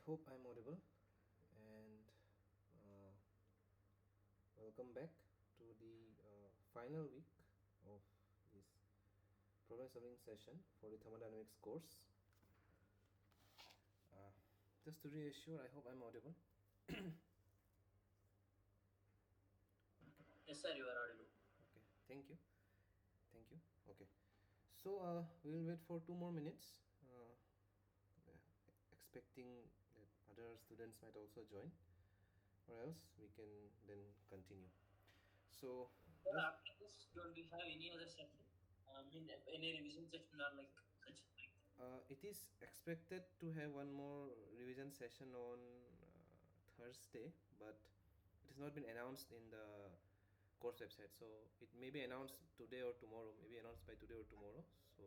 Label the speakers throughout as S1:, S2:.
S1: hope I'm audible, and uh, welcome back to the final week of this problem solving session for the thermodynamics course. Uh, just to reassure, I hope I'm audible.
S2: Yes, sir, you are audible.
S1: Okay, thank you. Thank you. Okay, so we'll wait for 2 more minutes, expecting that other students might also join, or else we can then continue. So,
S2: Sir,
S1: just
S2: after this, don't we have any other section? Any revision section or like such like that?
S1: It is expected to have one more revision session on Thursday, but it has not been announced in the course website. So it may be announced today or tomorrow, maybe announced by today or tomorrow. So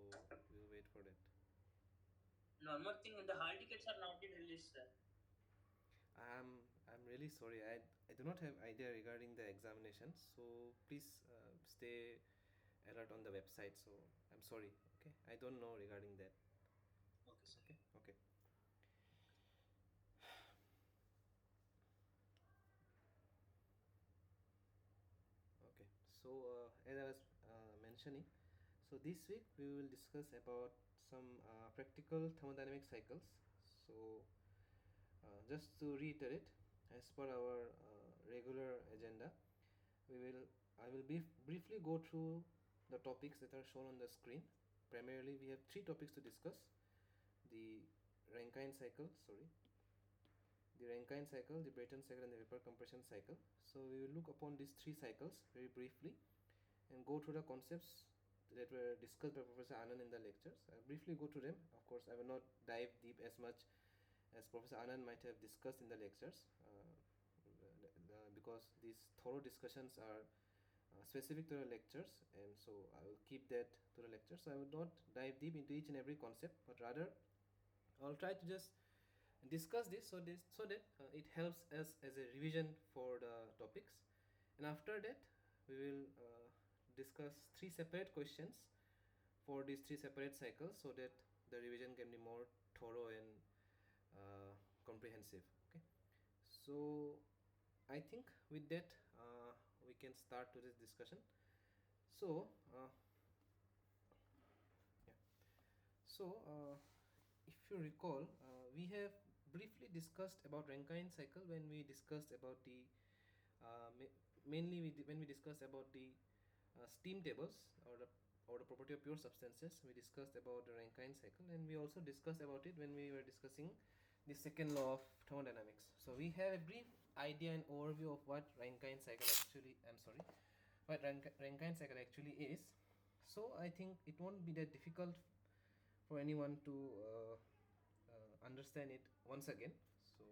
S1: we'll wait for that.
S2: And one more thing, the hall tickets are not yet released, sir.
S1: I'm really sorry. I do not have idea regarding the examinations. So please stay alert on the website. So I'm sorry. Okay, I don't know regarding that.
S2: Okay, sir.
S1: Okay, okay. Okay, so as I was mentioning, so this week we will discuss about some practical thermodynamic cycles. So just to reiterate, as per our regular agenda, we will I will briefly go through the topics that are shown on the screen. Primarily, we have three topics to discuss: the Rankine cycle, the Brayton cycle, and the vapor compression cycle. So we will look upon these three cycles very briefly and go through the concepts that were discussed by Professor Anand in the lectures. I'll briefly go through them. Of course, I will not dive deep as much as Professor Anand might have discussed in the lectures, because these thorough discussions are specific to the lectures, and so I will keep that to the lectures. So I will not dive deep into each and every concept, but rather I'll try to just discuss this so that it helps us as a revision for the topics, and after that we will discuss three separate questions for these three separate cycles so that the revision can be more thorough and uh, comprehensive. Okay, so I think with that we can start today's discussion. So yeah, so if you recall, we have briefly discussed about Rankine cycle when we discussed about the mainly when we discussed about the steam tables, or the property of pure substances. We discussed about the Rankine cycle, and we also discussed about it when we were discussing the second law of thermodynamics. So we have a brief idea and overview of what Rankine cycle actually what Rankine cycle actually is. So I think it won't be that difficult for anyone to understand it once again. So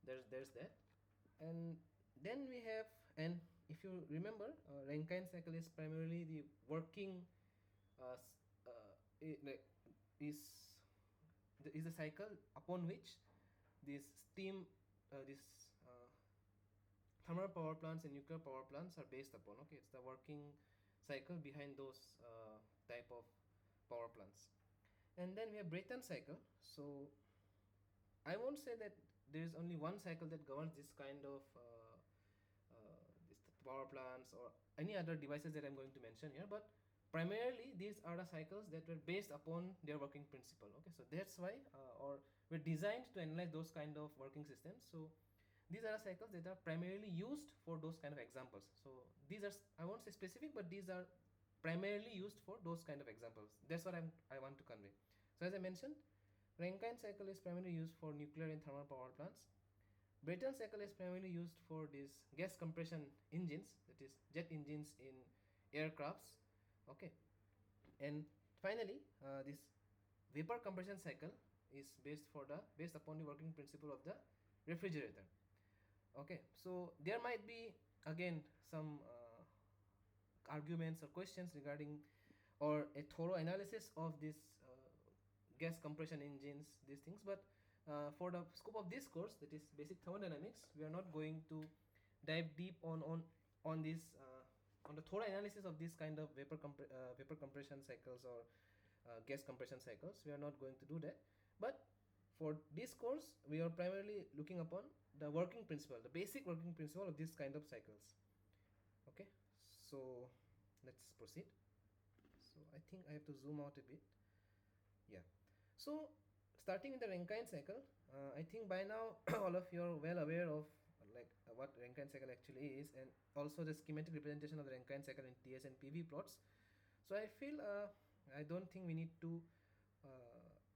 S1: there's that, and then we have, and if you remember, Rankine cycle is primarily the working uh, s- like is is a cycle upon which this steam this thermal power plants and nuclear power plants are based upon. Okay, it's the working cycle behind those type of power plants. And then we have Brayton cycle. So I won't say that there is only one cycle that governs this kind of this power plants or any other devices that I'm going to mention here, but primarily these are the cycles that were based upon their working principle. Okay, so that's why or were designed to analyze those kind of working systems. So these are the cycles that are primarily used for those kind of examples. So these are, I won't say specific, but these are primarily used for those kind of examples. That's what I want to convey. So as I mentioned, Rankine cycle is primarily used for nuclear and thermal power plants. Brayton cycle is primarily used for these gas compression engines, that is jet engines in aircrafts. Okay, and finally, this vapor compression cycle is based upon the working principle of the refrigerator. Okay, so there might be again some arguments or questions regarding or a thorough analysis of this gas compression engines, these things, but for the scope of this course, that is basic thermodynamics, we are not going to dive deep on this on the thorough analysis of this kind of vapor compression cycles or gas compression cycles. We are not going to do that, but For this course, we are primarily looking upon the working principle, the basic working principle of this kind of cycles. Okay, so let's proceed. So I think I have to zoom out a bit. Yeah. So starting with the Rankine cycle, I think by now all of you are well aware of what Rankine cycle actually is, and also the schematic representation of the Rankine cycle in TS and PV plots. So I feel I don't think we need to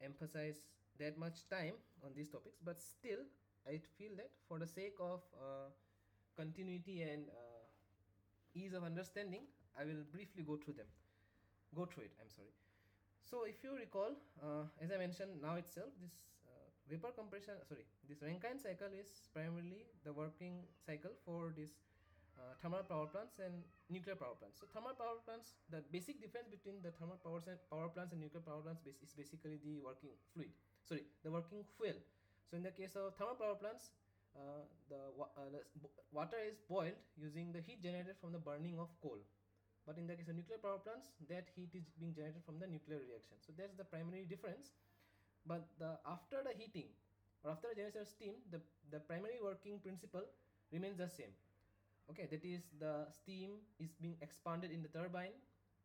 S1: emphasize that much time on these topics, but still I feel that for the sake of continuity and ease of understanding, I will briefly go through it. I'm sorry. So if you recall, as I mentioned now itself, this this Rankine cycle is primarily the working cycle for this thermal power plants and nuclear power plants. So thermal power plants, the basic difference between the power plants and nuclear power plants is basically the working the working fuel. So in the case of thermal power plants, the water is boiled using the heat generated from the burning of coal. But in the case of nuclear power plants, that heat is being generated from the nuclear reaction. So that's the primary difference. But after the heating or after the generation of steam, the primary working principle remains the same. Okay, that is the steam is being expanded in the turbine,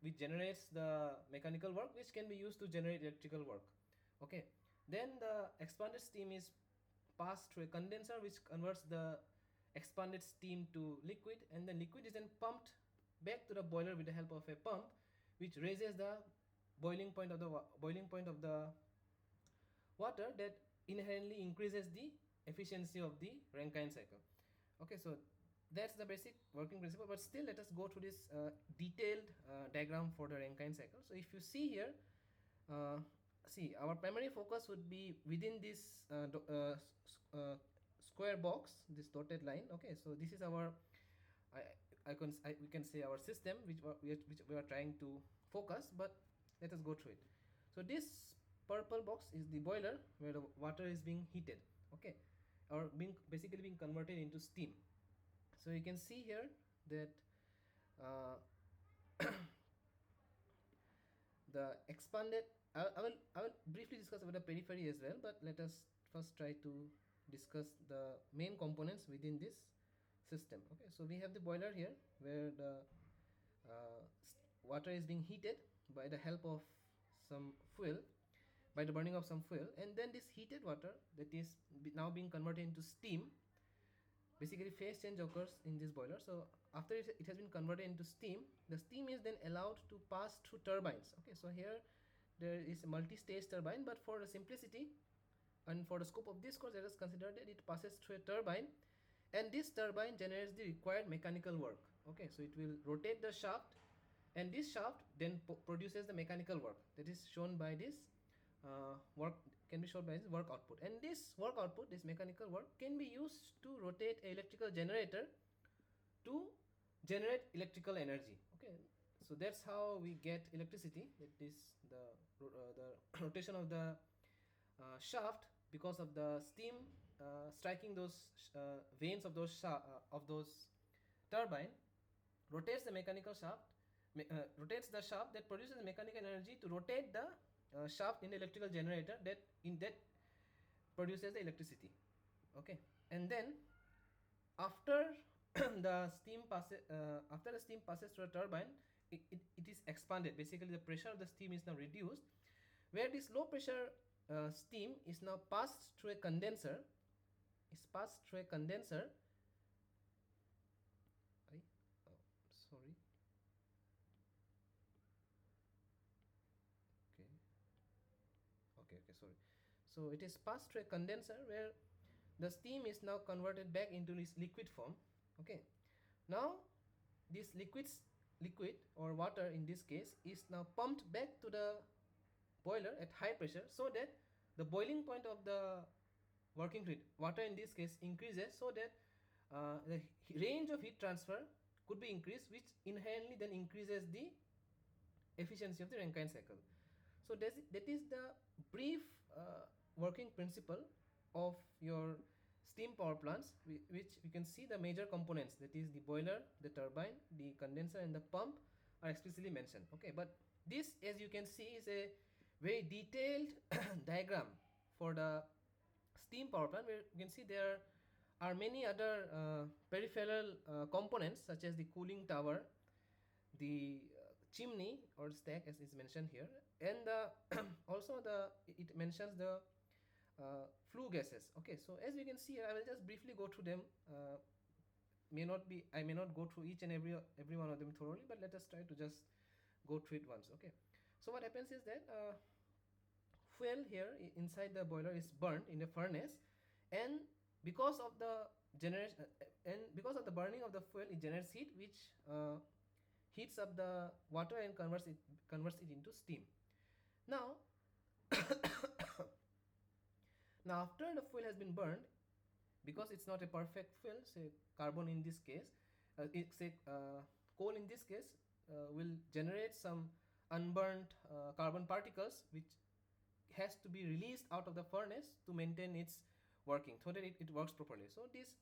S1: which generates the mechanical work, which can be used to generate electrical work. Okay, then the expanded steam is passed through a condenser, which converts the expanded steam to liquid, and the liquid is then pumped back to the boiler with the help of a pump, which raises the boiling point of the water, that inherently increases the efficiency of the Rankine cycle. Okay, so that's the basic working principle, but still let us go through this detailed diagram for the Rankine cycle. So if you see here, uh, see, our primary focus would be within this square box, this dotted line. Okay, so this is our we can say our system, which we are trying to focus, but let us go through it. So this purple box is the boiler where the water is being heated, okay, or basically being converted into steam. So you can see here that uh, the expanded I will briefly discuss about the periphery as well, but let us first try to discuss the main components within this system. Okay, so we have the boiler here where the water is being heated by the help of some fuel, by the burning of some fuel, and then this heated water that is now being converted into steam. Basically phase change occurs in this boiler. So after it has been converted into steam, the steam is then allowed to pass through turbines. Okay, so here there is a multi-stage turbine, but for the simplicity and for the scope of this course, let us consider that it passes through a turbine, and this turbine generates the required mechanical work. Okay, so it will rotate the shaft, and this shaft then produces the mechanical work that is shown by this work can be shown by this work output, and this work output, this mechanical work, can be used to rotate an electrical generator to generate electrical energy. Okay, so that's how we get electricity. That is the rotation of the shaft, because of the steam striking those vanes of those turbine, rotates the mechanical shaft, rotates the shaft that produces the mechanical energy to rotate the shaft in the electrical generator that produces the electricity. Okay, and then after after the steam passes through a turbine, it is expanded. Basically the pressure of the steam is now reduced, where this low pressure steam is now passed through a condenser. Is passed through a condenser. Oh, sorry. Okay. Okay, sorry. So it is passed through a condenser where the steam is now converted back into this liquid form. Okay, now this liquid or water in this case is now pumped back to the boiler at high pressure, so that the boiling point of the working fluid, water in this case, increases, so that the range of heat transfer could be increased, which inherently then increases the efficiency of the Rankine cycle. So that is the brief working principle of your steam power plants, which we can see the major components, that is the boiler, the turbine, the condenser, and the pump are explicitly mentioned. Okay, but this, as you can see, is a very detailed diagram for the steam power plant, where you can see there are many other peripheral components such as the cooling tower, the chimney or stack as is mentioned here, and also it mentions the flue gases. Okay, so as you can see here, I will just briefly go through them. I may not go through each and every one of them thoroughly, but let us try to just go through it once. Okay, so what happens is that fuel here inside the boiler is burned in the furnace, and because of the generation and because of the burning of the fuel, it generates heat, which heats up the water and converts it into steam. Now, now after the fuel has been burned, because it's not a perfect fuel, say carbon in this case, coal in this case, will generate some unburned carbon particles, which has to be released out of the furnace to maintain its working, so that it works properly. So these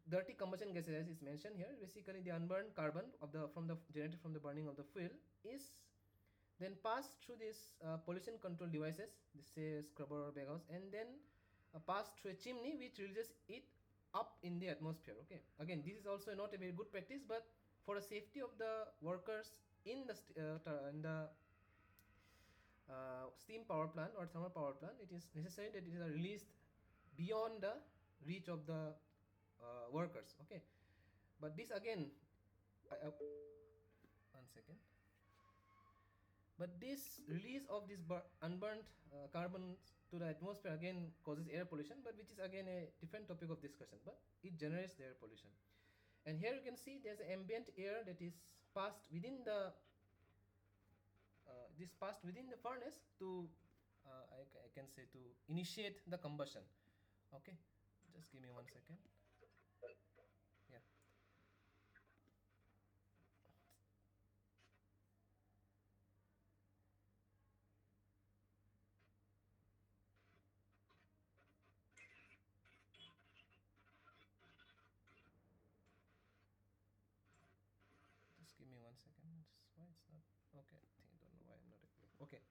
S1: dirty combustion gases, as is mentioned here, basically the unburned carbon generated from the burning of the fuel, is then passed through these pollution control devices, this say scrubber or baghouse, and then passed through a chimney which releases it up in the atmosphere. Okay, again, this is also not a very good practice, but for the safety of the workers in the steam power plant or thermal power plant, it is necessary that it is released beyond the reach of the workers. Okay, but this again, one second. But this release of this unburnt carbon to the atmosphere again causes air pollution, but which is again a different topic of discussion. But it generates the air pollution. And here you can see there's ambient air that is passed within the furnace to I can say to initiate the combustion. Okay, just give me 1 second. Yeah. Just give me 1 second. Why it's not okay? I think I don't know why I'm not able. Okay.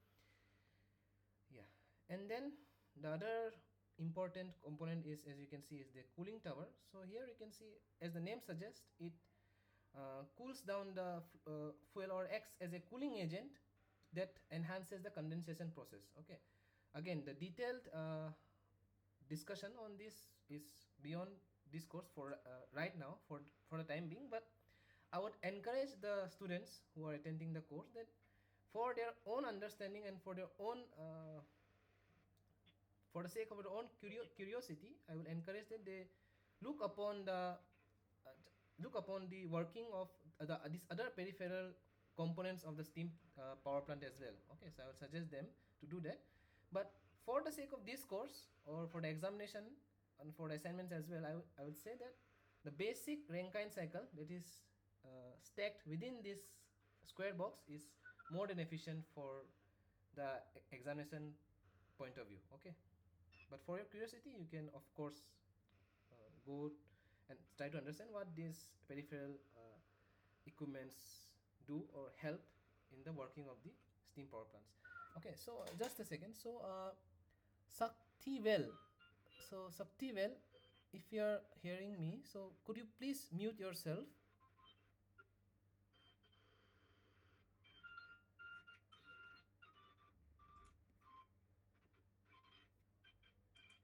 S1: Yeah, and then the other important component is, as you can see, is the cooling tower. So here you can see, as the name suggests, it cools down the fuel or acts as a cooling agent that enhances the condensation process. Okay, again, the detailed discussion on this is beyond this course for right now, for the time being, but I would encourage the students who are attending the course that for their own understanding and for their own for the sake of their own curiosity, I will encourage that they look upon the uh, working of these other peripheral components of the steam power plant as well. Okay, so I will suggest them to do that. But for the sake of this course or for the examination and for the assignments as well, I would say that the basic Rankine cycle that is stacked within this square box is more than efficient for the examination point of view. Okay, but for your curiosity, you can of course go and try to understand what these peripheral equipments do or help in the working of the steam power plants. Okay, so just a second. So Sakti well, if you're hearing me, so could you please mute yourself?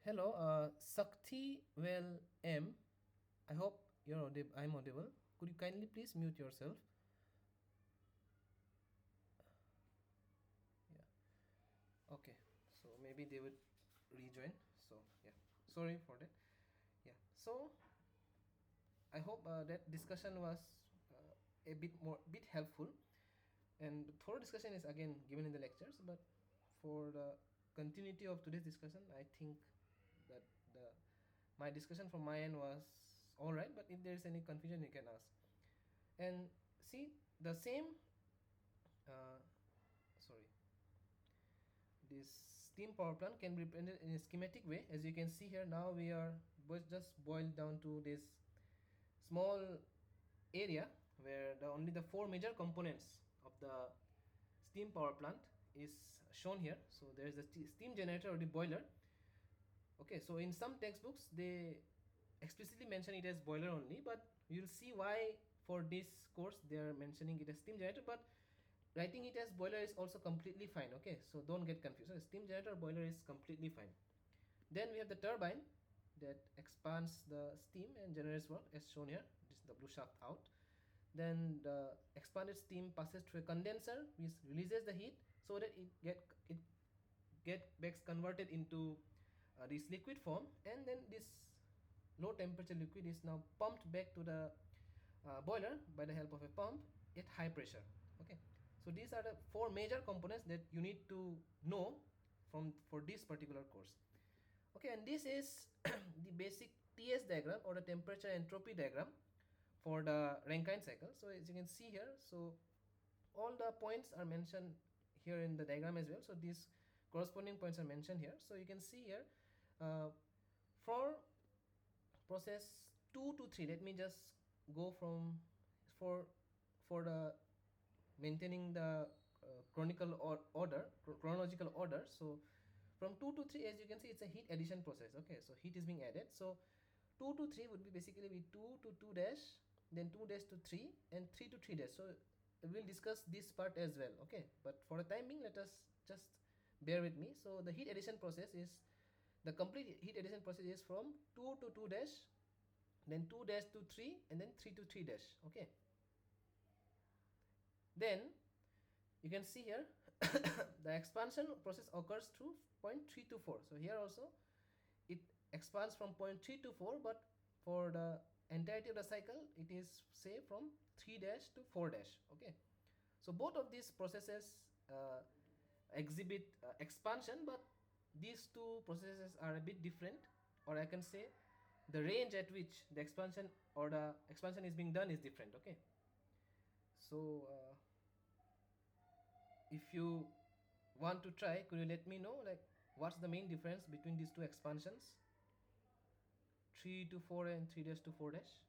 S1: Hello, Sakti well M. I hope I'm audible. Could you kindly please mute yourself? Yeah. Okay. So maybe they would rejoin. So yeah. Sorry for that. Yeah. So I hope that discussion was a bit helpful, and thorough discussion is again given in the lectures. But for the continuity of today's discussion, I think that the my discussion from my end was all right. But if there is any confusion, you can ask. And see the same. Uh, sorry. This steam power plant can be represented in a schematic way, as you can see here. Now we are just boiled down to this small area where only the four major components of the steam power plant is shown here. So there is the steam generator or the boiler, Okay, so in some textbooks they explicitly mention it as boiler only, but you'll see why for this course they are mentioning it as steam generator, but writing it as boiler is also completely fine. Okay, so don't get confused. So steam generator, boiler is completely fine. Then we have the turbine that expands the steam and generates work as shown here. This is the blue shaft out. Then the expanded steam passes through a condenser which releases the heat so that it gets converted into this liquid form, and then this low temperature liquid is now pumped back to the boiler by the help of a pump at high pressure. Okay, so these are the four major components that you need to know for this particular course. Okay, and this is the basic TS diagram or the temperature entropy diagram for the Rankine cycle. So as you can see here, so all the points are mentioned here in the diagram as well. So these corresponding points are mentioned here. So you can see here uh, for process 2 to 3, let me just go from for for the maintaining the chronological order. So from 2 to 3, as you can see, it's a heat addition process. Okay, so heat is being added. So 2 to 3 would be basically be 2 to 2 dash, then 2 dash to 3, and 3 to 3 dash. So we'll discuss this part as well. Okay, but for the time being, let us just bear with me. So the heat addition process is, the complete heat addition process is from 2 to 2 dash, then 2 dash to 3, and then 3 to 3 dash. Okay, then you can see here the expansion process occurs through point 3 to 4. So here also it expands from point 3 to 4, but for the entirety of the cycle it is say from 3 dash to 4 dash. Okay, so both of these processes exhibit expansion, but these two processes are a bit different, or I can say the range at which the expansion is being done is different. Okay, so if you want to try, could you let me know like what's the main difference between these two expansions, 3 to 4 and 3 dash to 4 dash?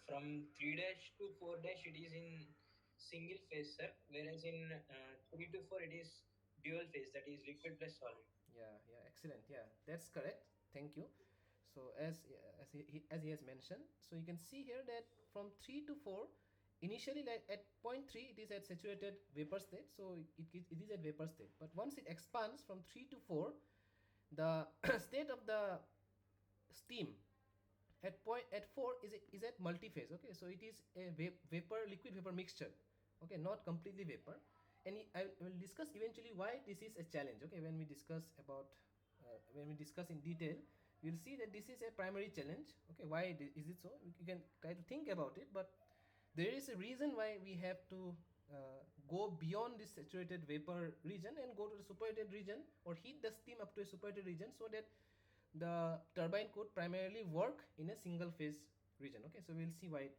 S2: From 3 dash to 4 dash, it is in single phase, sir. Whereas in 3 to 4, it is dual phase, that is liquid plus solid.
S1: Yeah, excellent. Yeah, that's correct. Thank you. So as he has mentioned, so you can see here that from 3 to 4, initially like at point 3 it is at saturated vapor state, so it is at vapor state, but once it expands from 3 to 4, the state of the steam at 4 is at multi-phase. Okay, so it is a vapor liquid vapor mixture. Okay, not completely vapor, and I will discuss eventually why this is a challenge. Okay, when we discuss in detail, we'll see that this is a primary challenge. Okay, why is it so? You can try to think about it, but there is a reason why we have to go beyond this saturated vapor region and go to the superheated region, or heat the steam up to a superheated region, so that the turbine could primarily work in a single phase region. Okay, so we'll see why is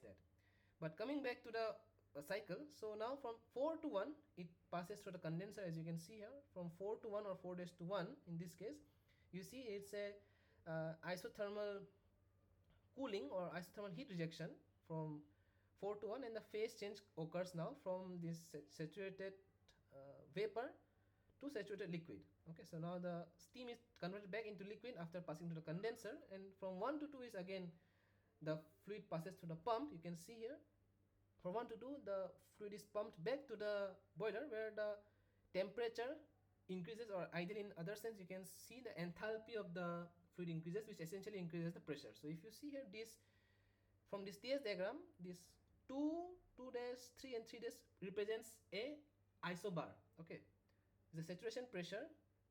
S1: that. But coming back to the cycle, so now from 4 to 1 it passes through the condenser, as you can see here. From 4 to 1 or 4 days to 1 in this case, you see it's a isothermal cooling or isothermal heat rejection from 4 to 1, and the phase change occurs now from this saturated vapor to saturated liquid. Okay, so now the steam is converted back into liquid after passing to the condenser, and from 1 to 2 is again the fluid passes through the pump. You can see here from 1 to 2 the fluid is pumped back to the boiler where the temperature increases, or ideally in other sense you can see the enthalpy of the fluid increases, which essentially increases the pressure. So if you see here, this from this TS diagram, this 2, 2 dash, 3 and 3 dash represents a isobar. Okay, the saturation pressure,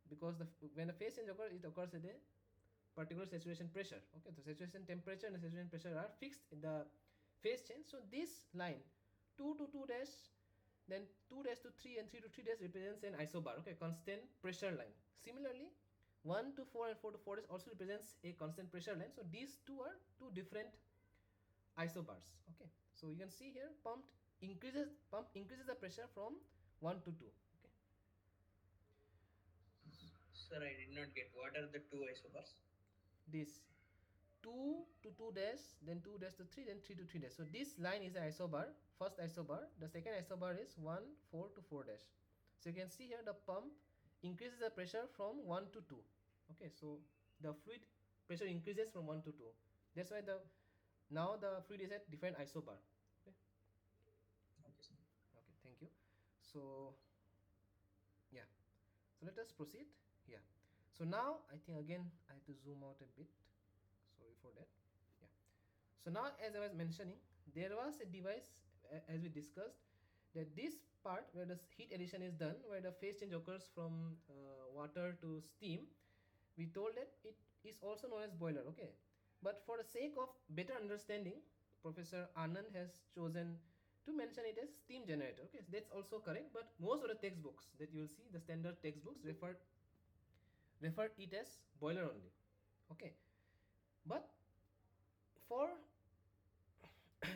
S1: because when the phase change occurs, it occurs at a particular saturation pressure. Okay, the saturation temperature and the saturation pressure are fixed in the phase change. So this line 2 to 2 dash, then 2 dash to 3 and 3 to 3 dash represents an isobar. Okay, constant pressure line. Similarly 1 to 4 and 4 to 4 dash also represents a constant pressure line. So these two are two different isobars. Okay, so you can see here pump increases the pressure from 1 to 2. Okay,
S2: Sir, I did not get what are the two isobars.
S1: this 2 to 2 dash, then 2 dash to 3, then 3 to 3 dash. So this line is an isobar, first isobar. The second isobar is 1 4 to 4 dash. So you can see here the pump increases the pressure from 1 to 2. Okay, so the fluid pressure increases from 1 to 2. That's why the now the fluid is at different isobar. Okay,
S2: Okay, sir.
S1: okay, thank you. So yeah, so let us proceed. Yeah, so now I think again I have to zoom out a bit. Sorry for that. Yeah, so now as I was mentioning, there was a device as we discussed, that this part where the heat addition is done, where the phase change occurs from water to steam, we told that it is also known as boiler. Okay, but for the sake of better understanding, Professor Anand has chosen to mention it as steam generator. Okay, so that's also correct, but most of the textbooks that you will see, the standard textbooks refer it as boiler only. Okay, but for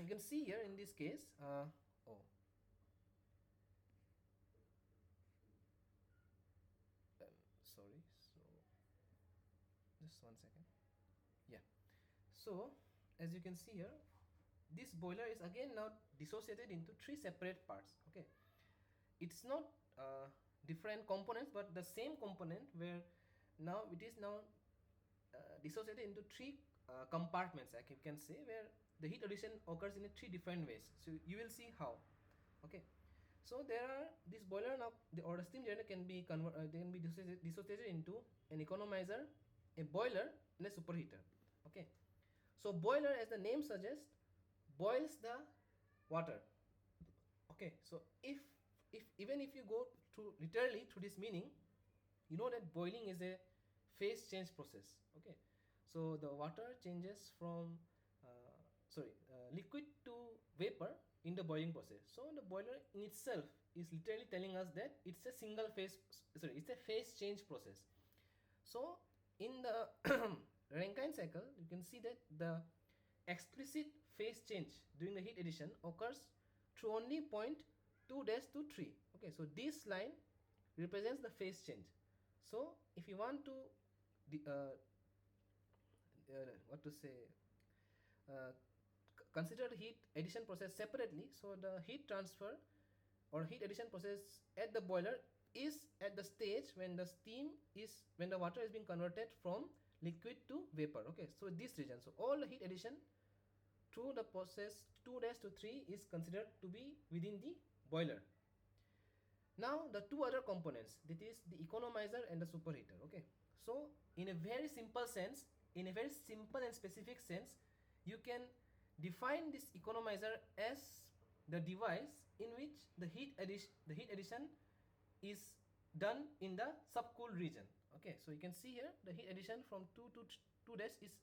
S1: you can see here in this case, oh, sorry, so just 1 second. Yeah, so as you can see here, this boiler is again now dissociated into three separate parts. Okay, it's not different components but the same component, where now it is now dissociated into three compartments, like you can say, where the heat addition occurs in three different ways. So you will see how. Okay, so there are this boiler now, or the steam generator can be they can be dissociated into an economizer, a boiler, and a superheater. Okay, so boiler, as the name suggests, boils the water. Okay, so if even if you go through literally through this meaning, you know that boiling is a phase change process. Okay, so the water changes from liquid to vapor in the boiling process. So the boiler in itself is literally telling us that it's a single phase, it's a phase change process. So in the Rankine cycle, you can see that the explicit phase change during the heat addition occurs through only point 2 dash to 3. Okay, so this line represents the phase change. So if you want to what to say, uh, consider the heat addition process separately, so the heat transfer or heat addition process at the boiler is at the stage when the water is being converted from liquid to vapor. Okay, so this region, so all the heat addition through the process 2 dash to 3 is considered to be within the boiler. Now the two other components, that is the economizer and the superheater. Okay, so in a very simple sense, in a very simple and specific sense, you can define this economizer as the device in which the heat addition is done in the subcooled region. Okay, so you can see here the heat addition from 2 to 2 dash is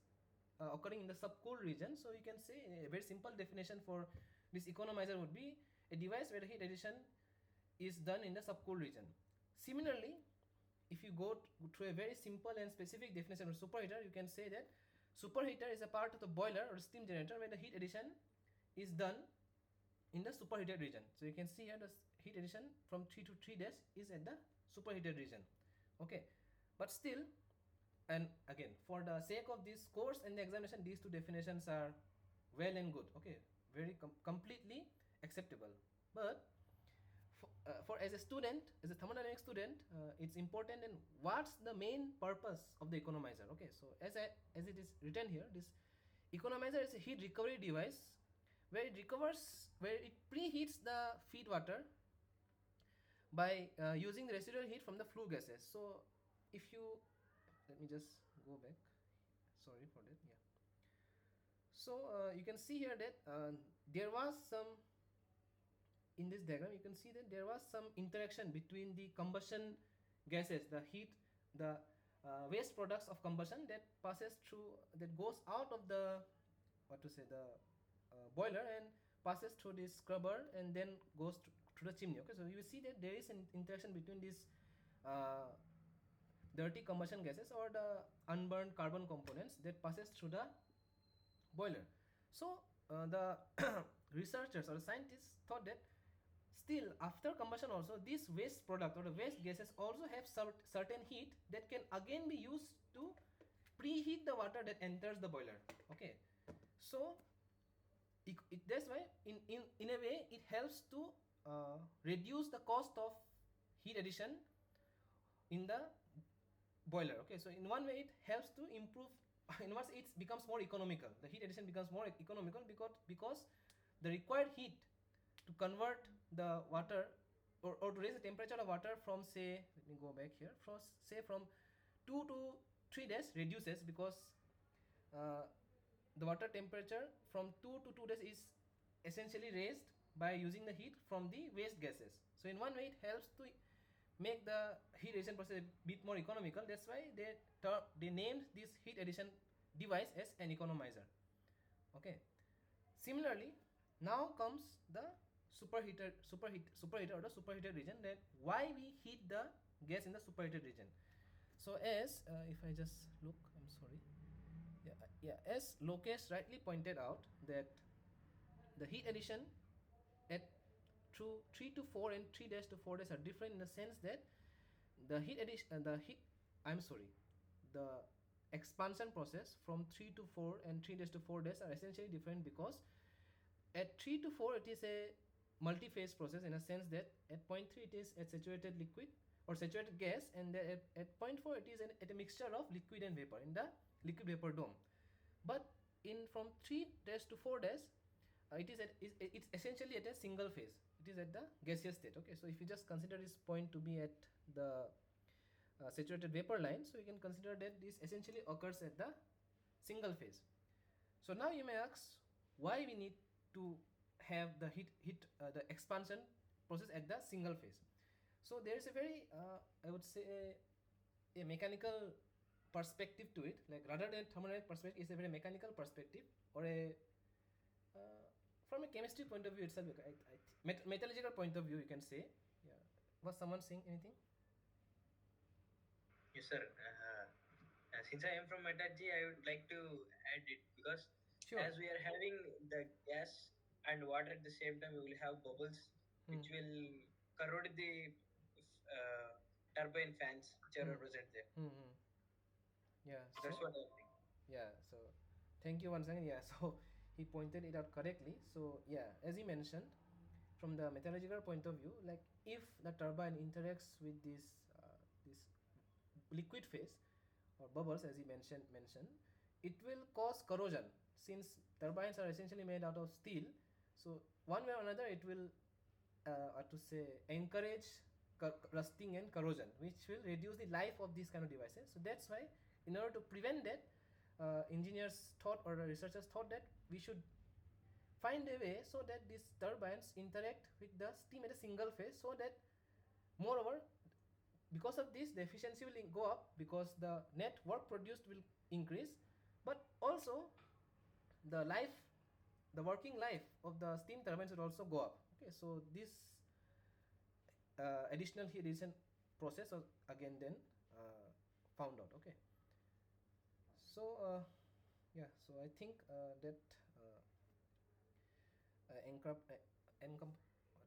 S1: occurring in the subcooled region. So you can say a very simple definition for this economizer would be a device where the heat addition is done in the subcooled region. Similarly, if you go through a very simple and specific definition of superheater, you can say that superheater is a part of the boiler or steam generator where the heat addition is done in the superheated region. So you can see here the heat addition from 3 to 3 days is at the superheated region. Okay, but still, and again, for the sake of this course and the examination, these two definitions are well and good. Okay, very completely acceptable. But for as a student, as a thermodynamics student, it's important. And what's the main purpose of the economizer? Okay, so as it is written here, this economizer is a heat recovery device where it preheats the feed water by using the residual heat from the flue gases. So if you let me just go back, sorry for that. Yeah, so you can see here that there was some, in this diagram you can see that there was some interaction between the combustion gases, the heat, the waste products of combustion that goes out of the boiler and passes through this scrubber and then goes to the chimney. Okay, so you will see that there is an interaction between these uh, dirty combustion gases or the unburned carbon components that passes through the boiler. So the researchers or the scientists thought that still after combustion also this waste product or the waste gases also have certain heat that can again be used to preheat the water that enters the boiler. Okay, so that's why in a way it helps to reduce the cost of heat addition in the boiler. Okay, so in one way it helps to improve in one way it becomes more economical, the heat addition becomes more economical because the required heat to convert the water or to raise the temperature of water from, say, let me go back here, from say from 2 to 3 days reduces, because uh, the water temperature from 2 to 2 days is essentially raised by using the heat from the waste gases. So in one way it helps to make the heat addition process a bit more economical. That's why they named this heat addition device as an economizer. Okay. Similarly, now comes the superheater or the superheated region. That why we heat the gas in the superheated region. So as if I just look, I'm sorry. Yeah. As Lokesh rightly pointed out, that the heat addition at through 3 to 4 and 3 days to 4 days are different in the sense that the expansion process from 3 to 4 and 3 days to 4 days are essentially different, because at 3 to 4 it is a multi-phase process, in a sense that at point 3 it is a saturated liquid or saturated gas, and at point 4 it is at a mixture of liquid and vapor in the liquid vapor dome. But in from 3 days to 4 days, it's essentially at a single phase, it is at the gaseous state. Okay, so if you just consider this point to be at the saturated vapor line, so you can consider that this essentially occurs at the single phase. So now you may ask, why we need to have the the expansion process at the single phase. So there is a very I would say a mechanical perspective to it, like rather than thermodynamic perspective, is a very mechanical perspective, or a from a chemistry point of view itself, metallurgical point of view, you can say. Yeah. Was someone saying anything?
S2: Yes, sir. Since I am from metallurgy, I would like to add it, because
S1: Sure.
S2: as we are having the gas and water at the same time, we will have bubbles
S1: Hmm.
S2: which will corrode the uh, turbine fans which are
S1: Hmm.
S2: present there.
S1: Hmm. Yeah.
S2: That's
S1: So
S2: what I think.
S1: yeah. So thank you once again. Yeah. So he pointed it out correctly. So yeah, as he mentioned, from the metallurgical point of view, like if the turbine interacts with this liquid phase or bubbles, as he mentioned, it will cause corrosion, since turbines are essentially made out of steel. So one way or another it will to say encourage rusting and corrosion, which will reduce the life of these kind of devices. So that's why, in order to prevent that, engineers thought, or researchers thought, that we should find a way so that these turbines interact with the steam at a single phase, so that moreover, because of this, the efficiency will go up, because the net work produced will increase, but also the working life of the steam turbines will also go up. Okay, so this additional heat addition process was again then found out. Okay, so yeah, so I think that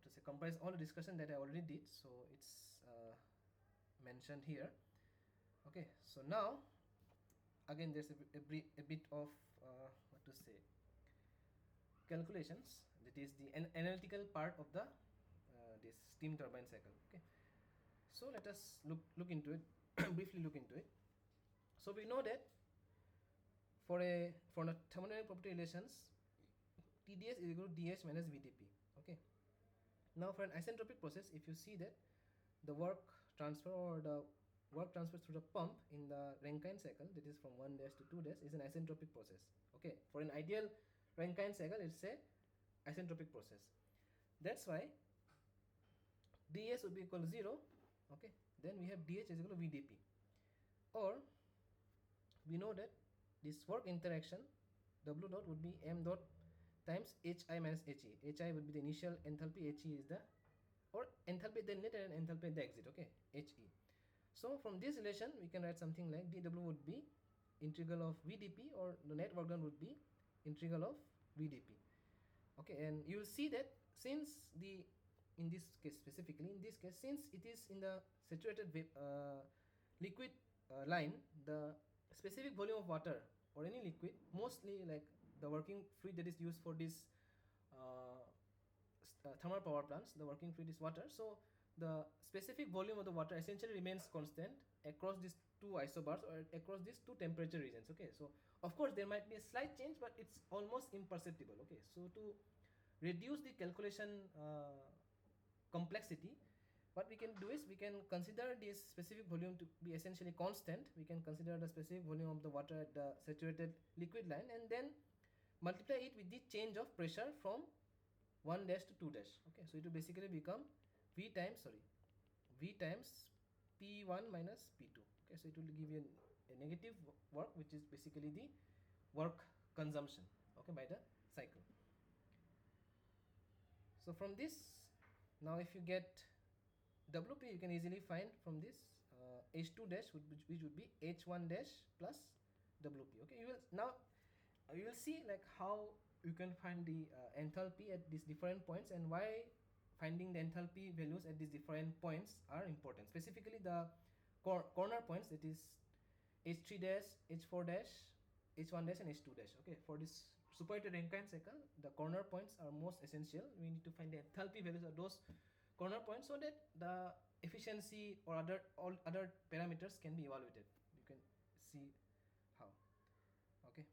S1: to say comprise all the discussion that I already did, so it's mentioned here. Okay, so now again there's a bit of what to say calculations, that is the analytical part of the this steam turbine cycle. Okay, so let us look into it briefly look into it. So we know that for the thermodynamic property relations, TdS is equal to dH minus VdP. Okay, now for an isentropic process, if you see that the work transfer through the pump in the Rankine cycle, that is from 1 dash to 2 dash, is an isentropic process. Okay, for an ideal Rankine cycle, it's a isentropic process. That's why ds would be equal to 0. Okay, then we have dH is equal to VdP, or we know that this work interaction W dot would be m dot times Hi minus He. Hi would be the initial enthalpy, He is the, or enthalpy at the inlet and enthalpy at the exit. Okay, He. So from this relation we can write something like dW would be integral of VdP, or the net work done would be integral of VdP. Okay, and you will see that since in this case specifically, since it is in the saturated liquid line, the specific volume of water or any liquid, mostly like the working fluid that is used for this thermal power plants, the working fluid is water. So the specific volume of the water essentially remains constant across these two isobars or across these two temperature regions. Okay, so of course there might be a slight change, but it's almost imperceptible. Okay, so to reduce the calculation complexity, what we can do is we can consider this specific volume to be essentially constant. We can consider the specific volume of the water at the saturated liquid line and then multiply it with the change of pressure from 1 dash to 2 dash. Okay, so it will basically become v times p1 minus p2. Okay, so it will give you a negative work, which is basically the work consumption, okay, by the cycle. So from this, now if you get WP, you can easily find from this H2 dash, which would be H1 dash plus WP. Okay, you will now you will see like how you can find the enthalpy at these different points and why finding the enthalpy values at these different points are important. Specifically the corner points, that is H3 dash, H4 dash, H1 dash and H2 dash. Okay, for this superheated Rankine cycle, the corner points are most essential. We need to find the enthalpy values of those corner points so that the efficiency or all other parameters can be evaluated. You can see how. Okay,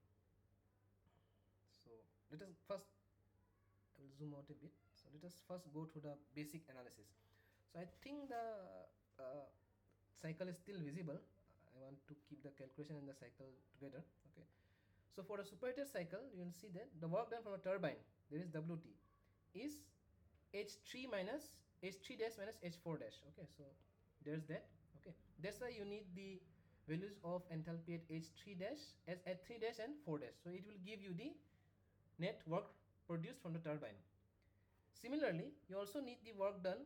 S1: so let us first, I will zoom out a bit. So let us first go through the basic analysis. So I think the cycle is still visible. I want to keep the calculation and the cycle together. Okay, so for the superheated cycle, you will see that the work done from a turbine, there is WT, is H3 minus H3 dash minus H4 dash. Okay, so there's that. Okay, that's why you need the values of enthalpy at H3 dash, as at 3 dash and 4 dash. So it will give you the net work produced from the turbine. Similarly, you also need the work done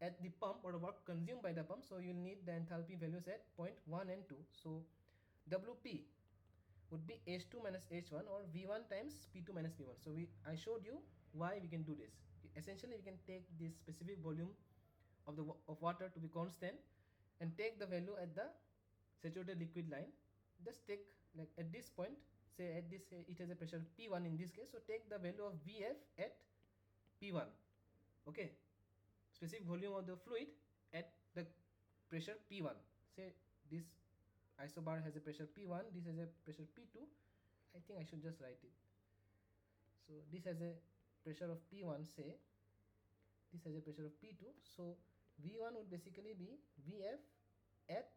S1: at the pump or the work consumed by the pump. So you need the enthalpy values at point 1 and 2. So WP would be H2 minus H1 or V1 times P2 minus P1. So I showed you why we can do this. Essentially, we can take this specific volume of water to be constant and take the value at the saturated liquid line. Just take, like at this point, say at this, it has a pressure P1 in this case, so take the value of Vf at P1. Okay, specific volume of the fluid at the pressure P1. Say this isobar has a pressure P1, this has a pressure P2. I think I should just write it. So this has a pressure of P1, say this has a pressure of P2. So V1 would basically be Vf at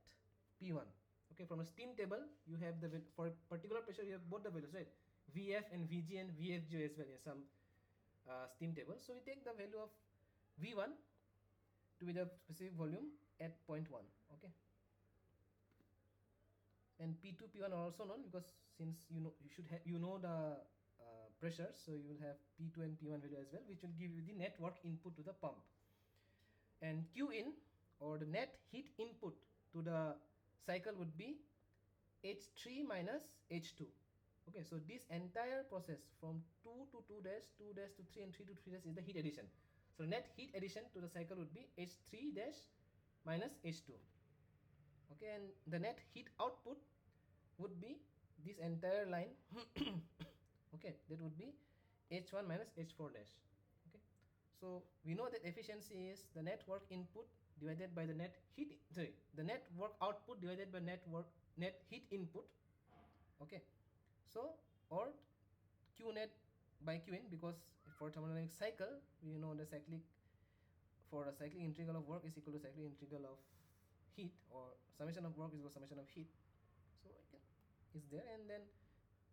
S1: P1. Okay, from a steam table, you have the, for a particular pressure, you have both the values, right? Vf and Vg and Vfg as well in some steam table. So we take the value of V1 to be the specific volume at point 1. Okay, and P2, P1 are also known, because since you know the pressure, so you will have P2 and P1 value as well, which will give you the net work input to the pump. And Q in, or the net heat input to the cycle, would be H3 minus H2. Okay, so this entire process from 2 to 2 dash, 2 dash to 3 and 3 to 3 dash is the heat addition. So net heat addition to the cycle would be H3 dash minus H2. Okay, and the net heat output would be this entire line. Okay, that would be H1 minus H4 dash. Okay, so we know that efficiency is the net work input divided by the net heat, the net work output divided by net heat input. Okay, so, or Q net by Q in, because for thermodynamic cycle, we know the cyclic integral of work is equal to cyclic integral of heat, or summation of work is equal to summation of heat. So it's there, and then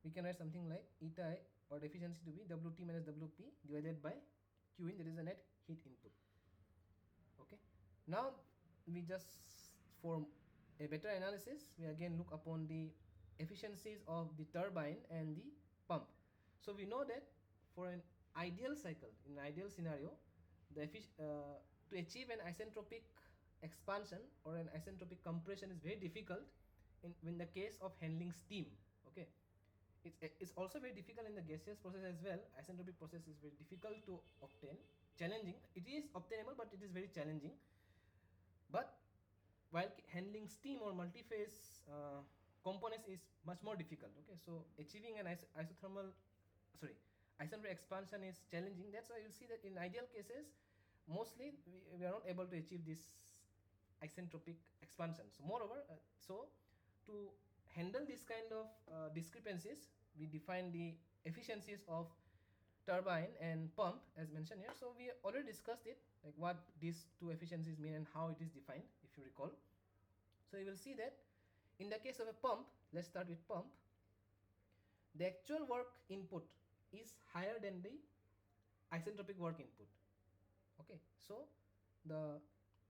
S1: we can write something like eta I, or the efficiency to be WT minus WP divided by Q in, that is the net heat input. Okay, now we just, for a better analysis, we again look upon the efficiencies of the turbine and the pump. So we know that for an ideal cycle, in an ideal scenario, to achieve an isentropic expansion or an isentropic compression is very difficult in the case of handling steam. Okay, it's also very difficult in the gaseous process as well. Isentropic process is very difficult to obtain, challenging. It is obtainable, but it is very challenging. But while handling steam or multi-phase components is much more difficult. Okay, so achieving an isentropic expansion is challenging. That's why you'll see that in ideal cases, mostly we are not able to achieve this isentropic expansion. So moreover, so to handle this kind of discrepancies, we define the efficiencies of turbine and pump as mentioned here. So we already discussed it, like what these two efficiencies mean and how it is defined, if you recall. So you will see that in the case of a pump, let's start with pump, the actual work input is higher than the isentropic work input. Okay, so the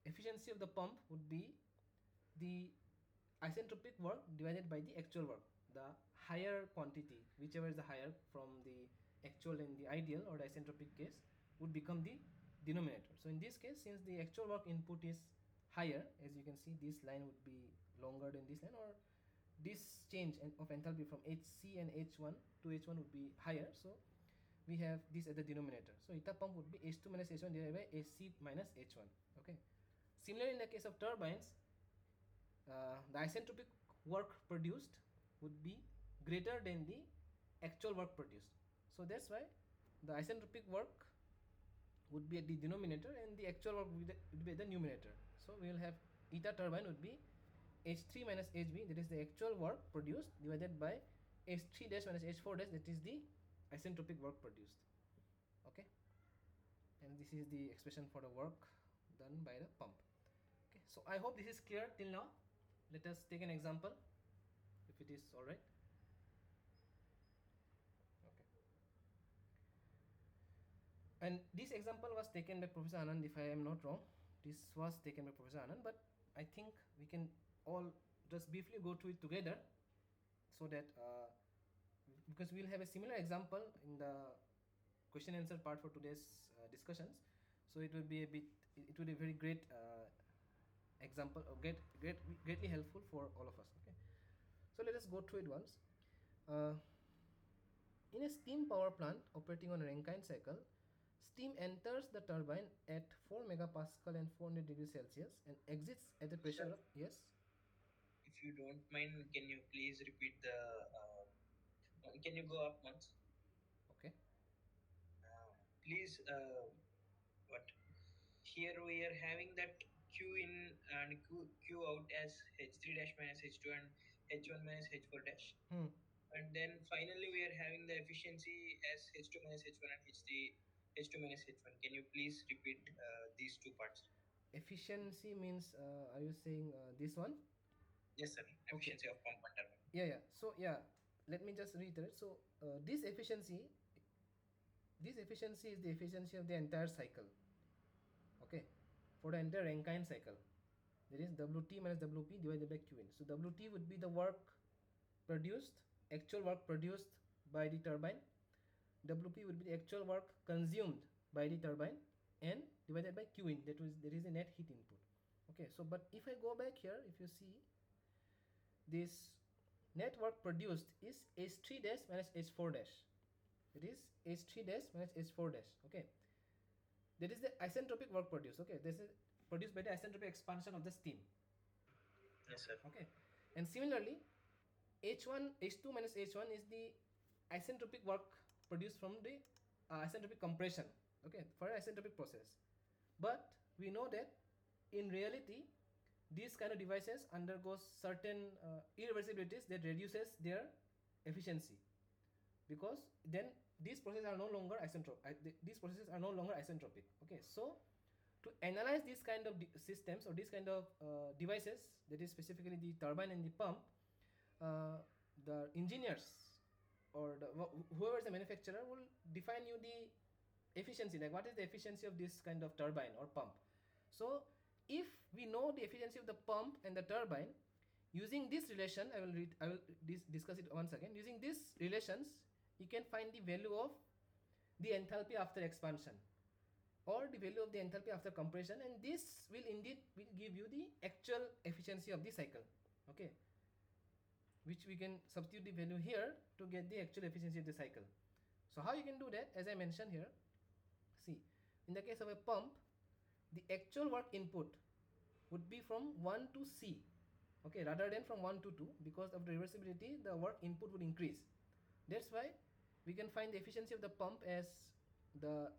S1: efficiency of the pump would be the isentropic work divided by the actual work. The higher quantity, whichever is the higher from the actual and the ideal or the isentropic case, would become the denominator. So in this case, since the actual work input is higher, as you can see, this line would be longer than this line, or this change of enthalpy from HC and H1 to H1 would be higher. So we have this as the denominator. So eta pump would be H2 minus H1 divided by HC minus H1. Okay. Similarly, in the case of turbines, the isentropic work produced would be greater than the actual work produced. So that's why the isentropic work would be at the denominator and the actual work would be at the numerator. So we will have eta turbine would be H3 minus HB, that is the actual work produced, divided by H3 dash minus H4 dash, that is the isentropic work produced. Okay, and this is the expression for the work done by the pump. Okay, so I hope this is clear till now. Let us take an example, if it is all right. Okay, and this example was taken by Professor Anand, if I am not wrong. This was taken by Professor Anand, but I think we can all just briefly go through it together, so that because we will have a similar example in the question answer part for today's discussions, so it will be a bit, it will be a very great example, or greatly helpful for all of us. Okay, so let us go through it once. In a steam power plant operating on a Rankine cycle, steam enters the turbine at 4 megapascal and 400 degrees Celsius and exits at a pressure of, yes.
S2: If you don't mind, can you please repeat the? Can you go up once?
S1: Okay.
S2: Please. What? Here we are having that Q in and Q out as H3 dash minus H2 and H1 minus H4 dash. And then finally we are having the efficiency as H2 minus H1 and H2 minus H1. Can you please repeat these two parts?
S1: Efficiency means, are you saying this one?
S2: Yes, sir.
S1: Okay.
S2: Efficiency of pump and turbine.
S1: Yeah. So yeah, let me just reiterate. So this efficiency is the efficiency of the entire cycle. Okay, for the entire Rankine cycle, there is Wt minus Wp divided by Qin. So Wt would be the work produced, actual work produced by the turbine. Wp would be the actual work consumed by the turbine, and divided by Qin, there is a net heat input. Okay, so but if I go back here, if you see, this net work produced is H3 dash minus H4 dash. It is H3 dash minus H4 dash. Okay, that is the isentropic work produced. Okay, this is produced by the isentropic expansion of the steam.
S2: Yes, sir.
S1: Okay, and similarly, H2 minus H1 is the isentropic work produced from the isentropic compression. Okay, for an isentropic process. But we know that in reality, these kind of devices undergoes certain irreversibilities that reduces their efficiency, because then these processes are no longer isentropic. Okay, so to analyze this kind of systems, or this kind of devices, that is specifically the turbine and the pump, the engineers, or whoever is the manufacturer, will define you the efficiency, like what is the efficiency of this kind of turbine or pump. So if we know the efficiency of the pump and the turbine, using this relation, I will discuss it once again. Using these relations, you can find the value of the enthalpy after expansion, or the value of the enthalpy after compression, and this will give you the actual efficiency of the cycle. Okay, which we can substitute the value here to get the actual efficiency of the cycle. So how you can do that? As I mentioned here, see, in the case of a pump, the actual work input would be from 1 to C, okay, rather than from 1 to 2, because of the reversibility, the work input would increase. That's why we can find the efficiency of the pump as the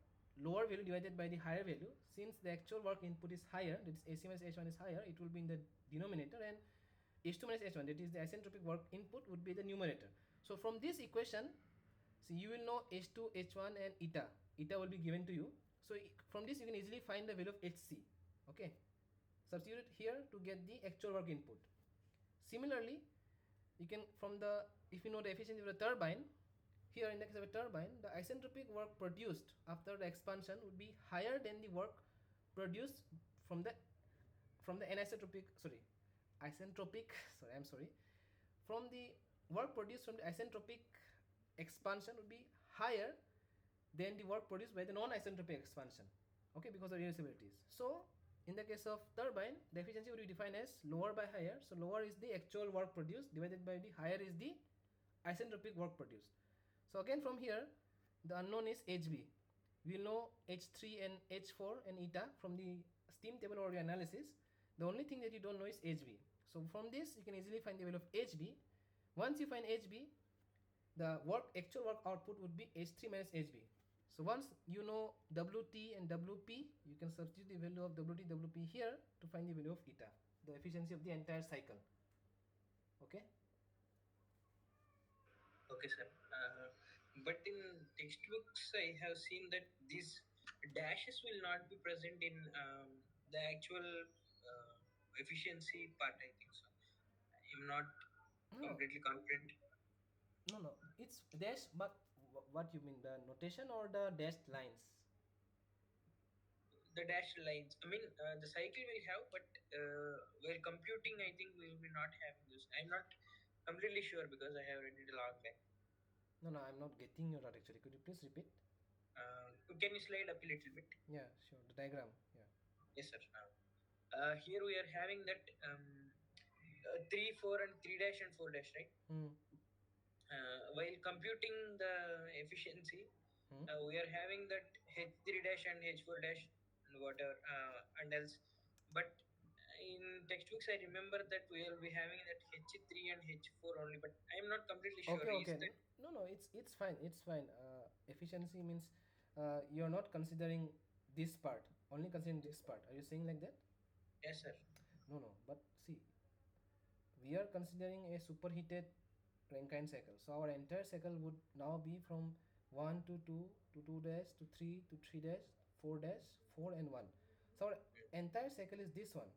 S1: lower value divided by the higher value. Since the actual work input is higher, that is AC minus H1 is higher, it will be in the denominator, and H2 minus H1, that is the isentropic work input, would be the numerator. So from this equation, so you will know H2, H1 and eta. Eta will be given to you. So from this you can easily find the value of HC. Okay. Substitute here to get the actual work input. Similarly, you can from the, if you know the efficiency of the turbine, here in the case of a turbine, the isentropic work produced after the expansion would be higher than the work produced from the anisotropic, sorry, isentropic, sorry, I'm sorry, from the work produced from the isentropic expansion would be higher than the work produced by the non-isentropic expansion. Okay, because of reversibilities. So in the case of turbine, the efficiency would be defined as lower by higher. So lower is the actual work produced divided by the higher is the isentropic work produced. So again from here, the unknown is HB. We will know H3 and H4 and eta from the steam table or the analysis. The only thing that you don't know is HB. So from this, you can easily find the value of HB. Once you find HB, the actual work output would be H3 minus HB. So once you know WT and WP, you can substitute the value of WT, WP here to find the value of eta, the efficiency of the entire cycle. Okay?
S2: Okay, sir. But in textbooks, I have seen that these dashes will not be present in the actual efficiency part, I think so. I'm not
S1: No,
S2: completely confident.
S1: no. It's dash, but what you mean, the notation or the dashed lines?
S2: The dashed lines. I mean, the cycle will have, but while computing, I think we will be not having this. I'm not completely sure because I have read it a long back.
S1: No, I'm not getting your doubt actually. Could you please repeat?
S2: Can you slide up a little bit?
S1: Yeah, sure. The diagram. Yeah.
S2: Yes, sir. Here we are having that 3, 4, and 3 dash and 4 dash, right? While computing the efficiency, we are having that H3 dash and H4 dash and whatever and else. But in textbooks, I remember that we will be having that H3 and H4 only. But I am not completely sure.
S1: Okay,
S2: Is
S1: okay.
S2: that
S1: No, it's fine. It's fine. Efficiency means you're not considering this part, only considering this part. Are you saying like that?
S2: yes, sir?
S1: No. But see, we are considering a superheated Rankine cycle. So our entire cycle would now be from 1 to 2 to 2 dash to 3 to 3 dash, 4 dash, 4 and 1. So our entire cycle is this one.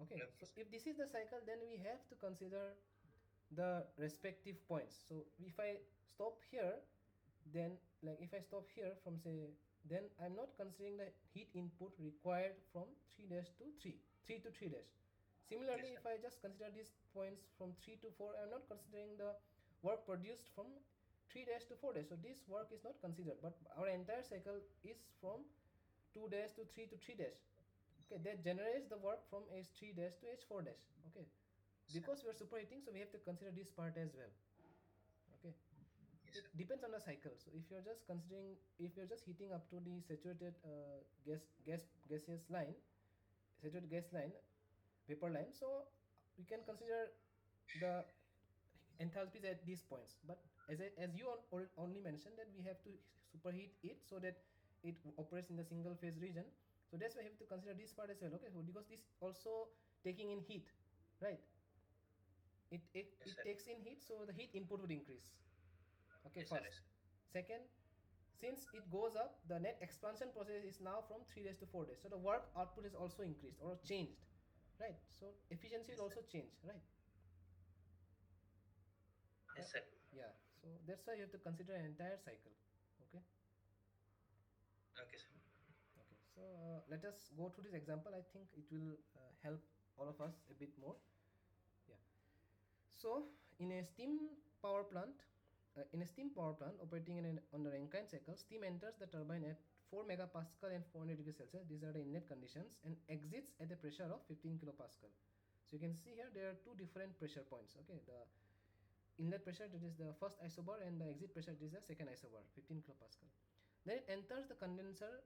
S1: Okay.
S2: Okay,
S1: So
S2: sir.
S1: if this is the cycle, then we have to consider the respective points. So if I stop here, then like if I stop here from say, then I'm not considering the heat input required from 3 dash to 3 to 3 dash. Similarly,
S2: Yes, sir.
S1: if I just consider these points from 3 to 4, I'm not considering the work produced from 3 dash to 4 dash. So this work is not considered, but our entire cycle is from 2 dash to 3 to 3 dash. Okay, that generates the work from H3 dash to H4 dash. Okay, because we are superheating, so we have to consider this part as well. Okay,
S2: Yes, sir.
S1: it depends on the cycle. So if you're just considering, if you're just heating up to the saturated gaseous line, saturated gas line, vapor line, so we can consider the enthalpies at these points. But as you only mentioned that we have to superheat it so that it operates in the single phase region, so that's why we have to consider this part as well. Okay, so because this also taking in heat, right?
S2: Yes,
S1: It
S2: sir.
S1: takes in heat, so the heat input would increase. Okay,
S2: Yes, sir.
S1: first.
S2: Yes, sir.
S1: Second, since it goes up, the net expansion process is now from 3 days to 4 days. So the work output is also increased or changed, right? So efficiency will
S2: Yes, sir.
S1: also change, right?
S2: Yes, sir.
S1: Yeah. So that's why you have to consider an entire cycle. Okay.
S2: Okay, sir.
S1: Okay. So let us go through this example. I think it will help all of us a bit more. Yeah. So in a steam power plant, operating on the Rankine cycle, steam enters the turbine at 4 megapascal and 400 degrees Celsius. These are the inlet conditions, and exits at a pressure of 15 kilopascal. So you can see here there are two different pressure points. Okay, the inlet pressure, that is the first isobar, and the exit pressure, that is the second isobar, 15 kilopascal. Then it enters the condenser.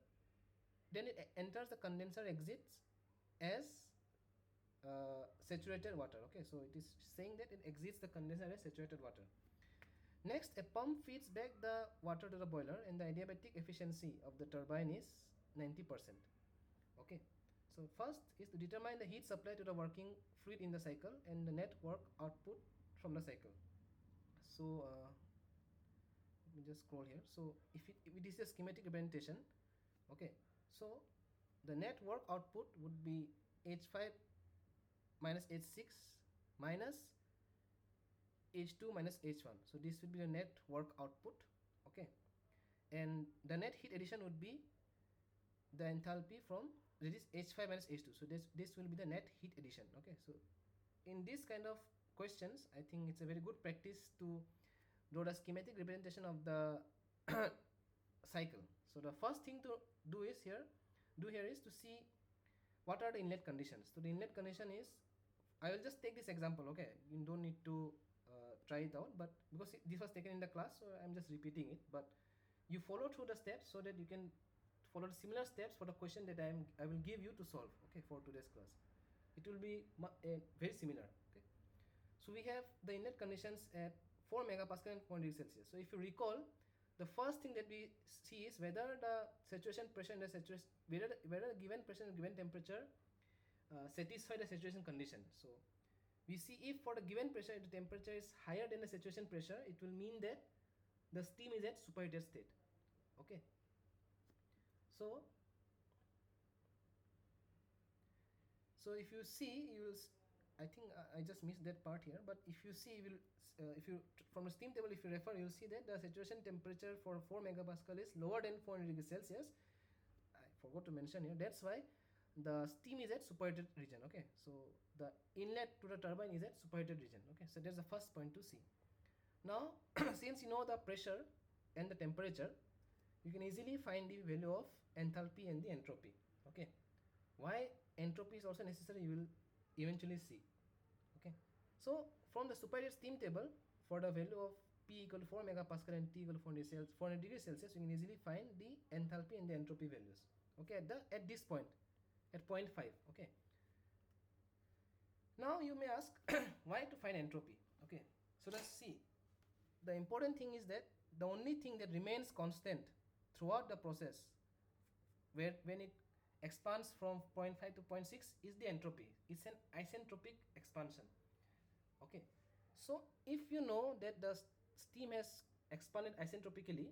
S1: Then it enters the condenser exits as saturated water. Okay, so it is saying that it exits the condenser as saturated water. Next, a pump feeds back the water to the boiler, and the adiabatic efficiency of the turbine is 90%. Okay, so first is to determine the heat supply to the working fluid in the cycle and the net work output from the cycle. So let me just scroll here. So if it is a schematic representation, okay, so the net work output would be H5 minus H6 minus H2 minus H1. So this would be the net work output. Okay, and the net heat addition would be the enthalpy from this H5 minus H2. So this will be the net heat addition. Okay, so in this kind of questions, I think it's a very good practice to draw the schematic representation of the cycle. So the first thing to do here is to see what are the inlet conditions. So the inlet condition is, I will just take this example. Okay, you don't need to try it out, but because this was taken in the class, so I'm just repeating it. But you follow through the steps so that you can follow the similar steps for the question that I will give you to solve. Okay, for today's class, it will be very similar. Okay, so we have the inlet conditions at 4 megapascal and 4 degrees Celsius. So if you recall, the first thing that we see is whether the saturation pressure and the saturation, whether the given pressure and given temperature satisfy the saturation condition. So we see if for the given pressure the temperature is higher than the saturation pressure, it will mean that the steam is at superheated state. Okay, so if you see, you will, I think I just missed that part here, but if you see, if you from the steam table, if you refer, you will see that the saturation temperature for 4 megapascal is lower than 400 degrees Celsius. I forgot to mention here, that's why the steam is at superheated region. Okay, so the inlet to the turbine is at superheated region. Okay, so that's the first point to see. Now since you know the pressure and the temperature, you can easily find the value of enthalpy and the entropy. Okay, why entropy is also necessary, you will eventually see. Okay, so from the superheated steam table, for the value of P equal to 4 megapascal and T equal to 400 degrees Celsius, you can easily find the enthalpy and the entropy values. Okay, at this point, at 0.5. Okay, now you may ask why to find entropy. Okay, so let's see. The important thing is that the only thing that remains constant throughout the process, when it expands from 0.5 to 0.6, is the entropy. It's an isentropic expansion. Okay, so if you know that the steam has expanded isentropically,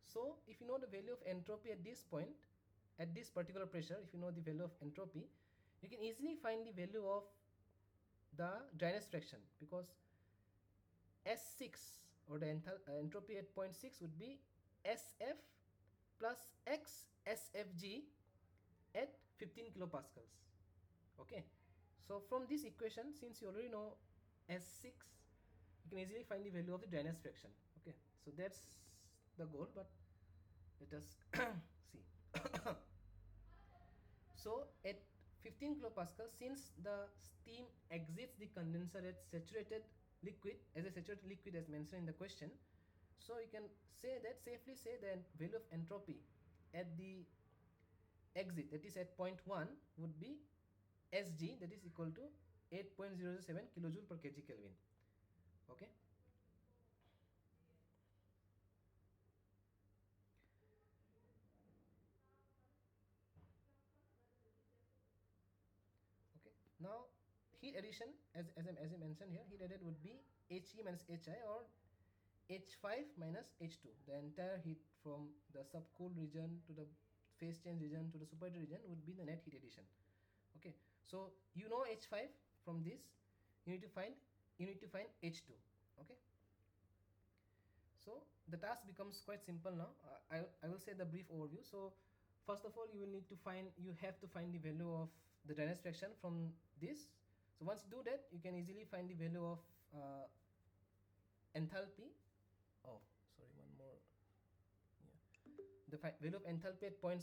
S1: so if you know the value of entropy at this point, at this particular pressure, if you know the value of entropy, you can easily find the value of the dryness fraction, because S6 or the entropy at 0.6 would be SF plus X SFG at 15 kilopascals. Okay, so from this equation, since you already know S6, you can easily find the value of the dryness fraction. Okay, so that's the goal, but let us see. So at 15 kilopascal, since the steam exits the condenser at saturated liquid, as a saturated liquid as mentioned in the question, so you can say that, safely say the value of entropy at the exit, that is at 0.1, would be Sg, that is equal to 8.007 kilojoule per kg Kelvin. Okay, okay, now heat addition, as I mentioned here, heat added would be He minus Hi, or H5 minus H2. The entire heat from the subcooled region to the phase change region to the superheated region would be the net heat addition. Okay, so you know H5, from this you need to find H2. Okay, so the task becomes quite simple now. I will say the brief overview. So first of all, you have to find the value of the dryness fraction from this. So once you do that, you can easily find the value of enthalpy. Oh, sorry, one more. Yeah, the value of enthalpy at 0.6.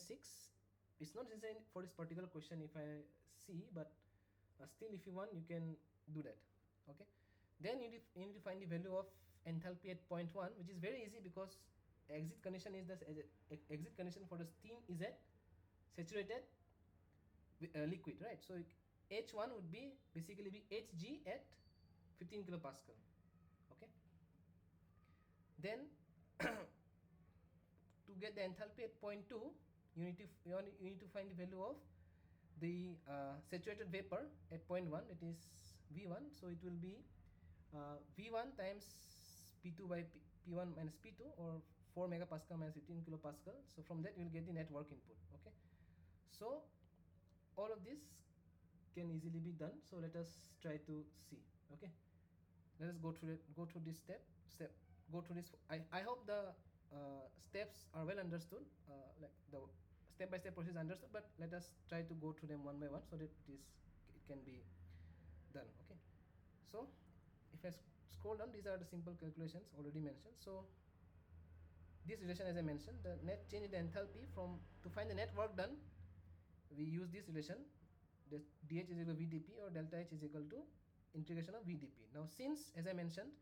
S1: It's not necessary for this particular question if I see, but still, if you want, you can do that. Okay, then you need to find the value of enthalpy at 0.1, which is very easy, because exit condition is the exit condition for the steam is at saturated liquid, right? So H1 would be basically be Hg at 15 kilopascal. Okay, Then to get the enthalpy at point 2, you need to find the value of the saturated vapor at point 1, it is V1. So it will be V1 times P2 by P1 minus P2, or 4 megapascal minus 15 kilopascal. So from that you will get the net work input. Okay, so all of this can easily be done. So let us try to see. Okay, let us go through this step go through this. I hope the steps are well understood, like the step by step process is understood, but let us try to go through them one by one so that it can be done. Okay, so if I scroll down, these are the simple calculations already mentioned. So this relation, as I mentioned, the net change in the enthalpy from to find the net work done, we use this relation, the dH is equal to VdP, or delta H is equal to integration of VdP. Now since, as I mentioned,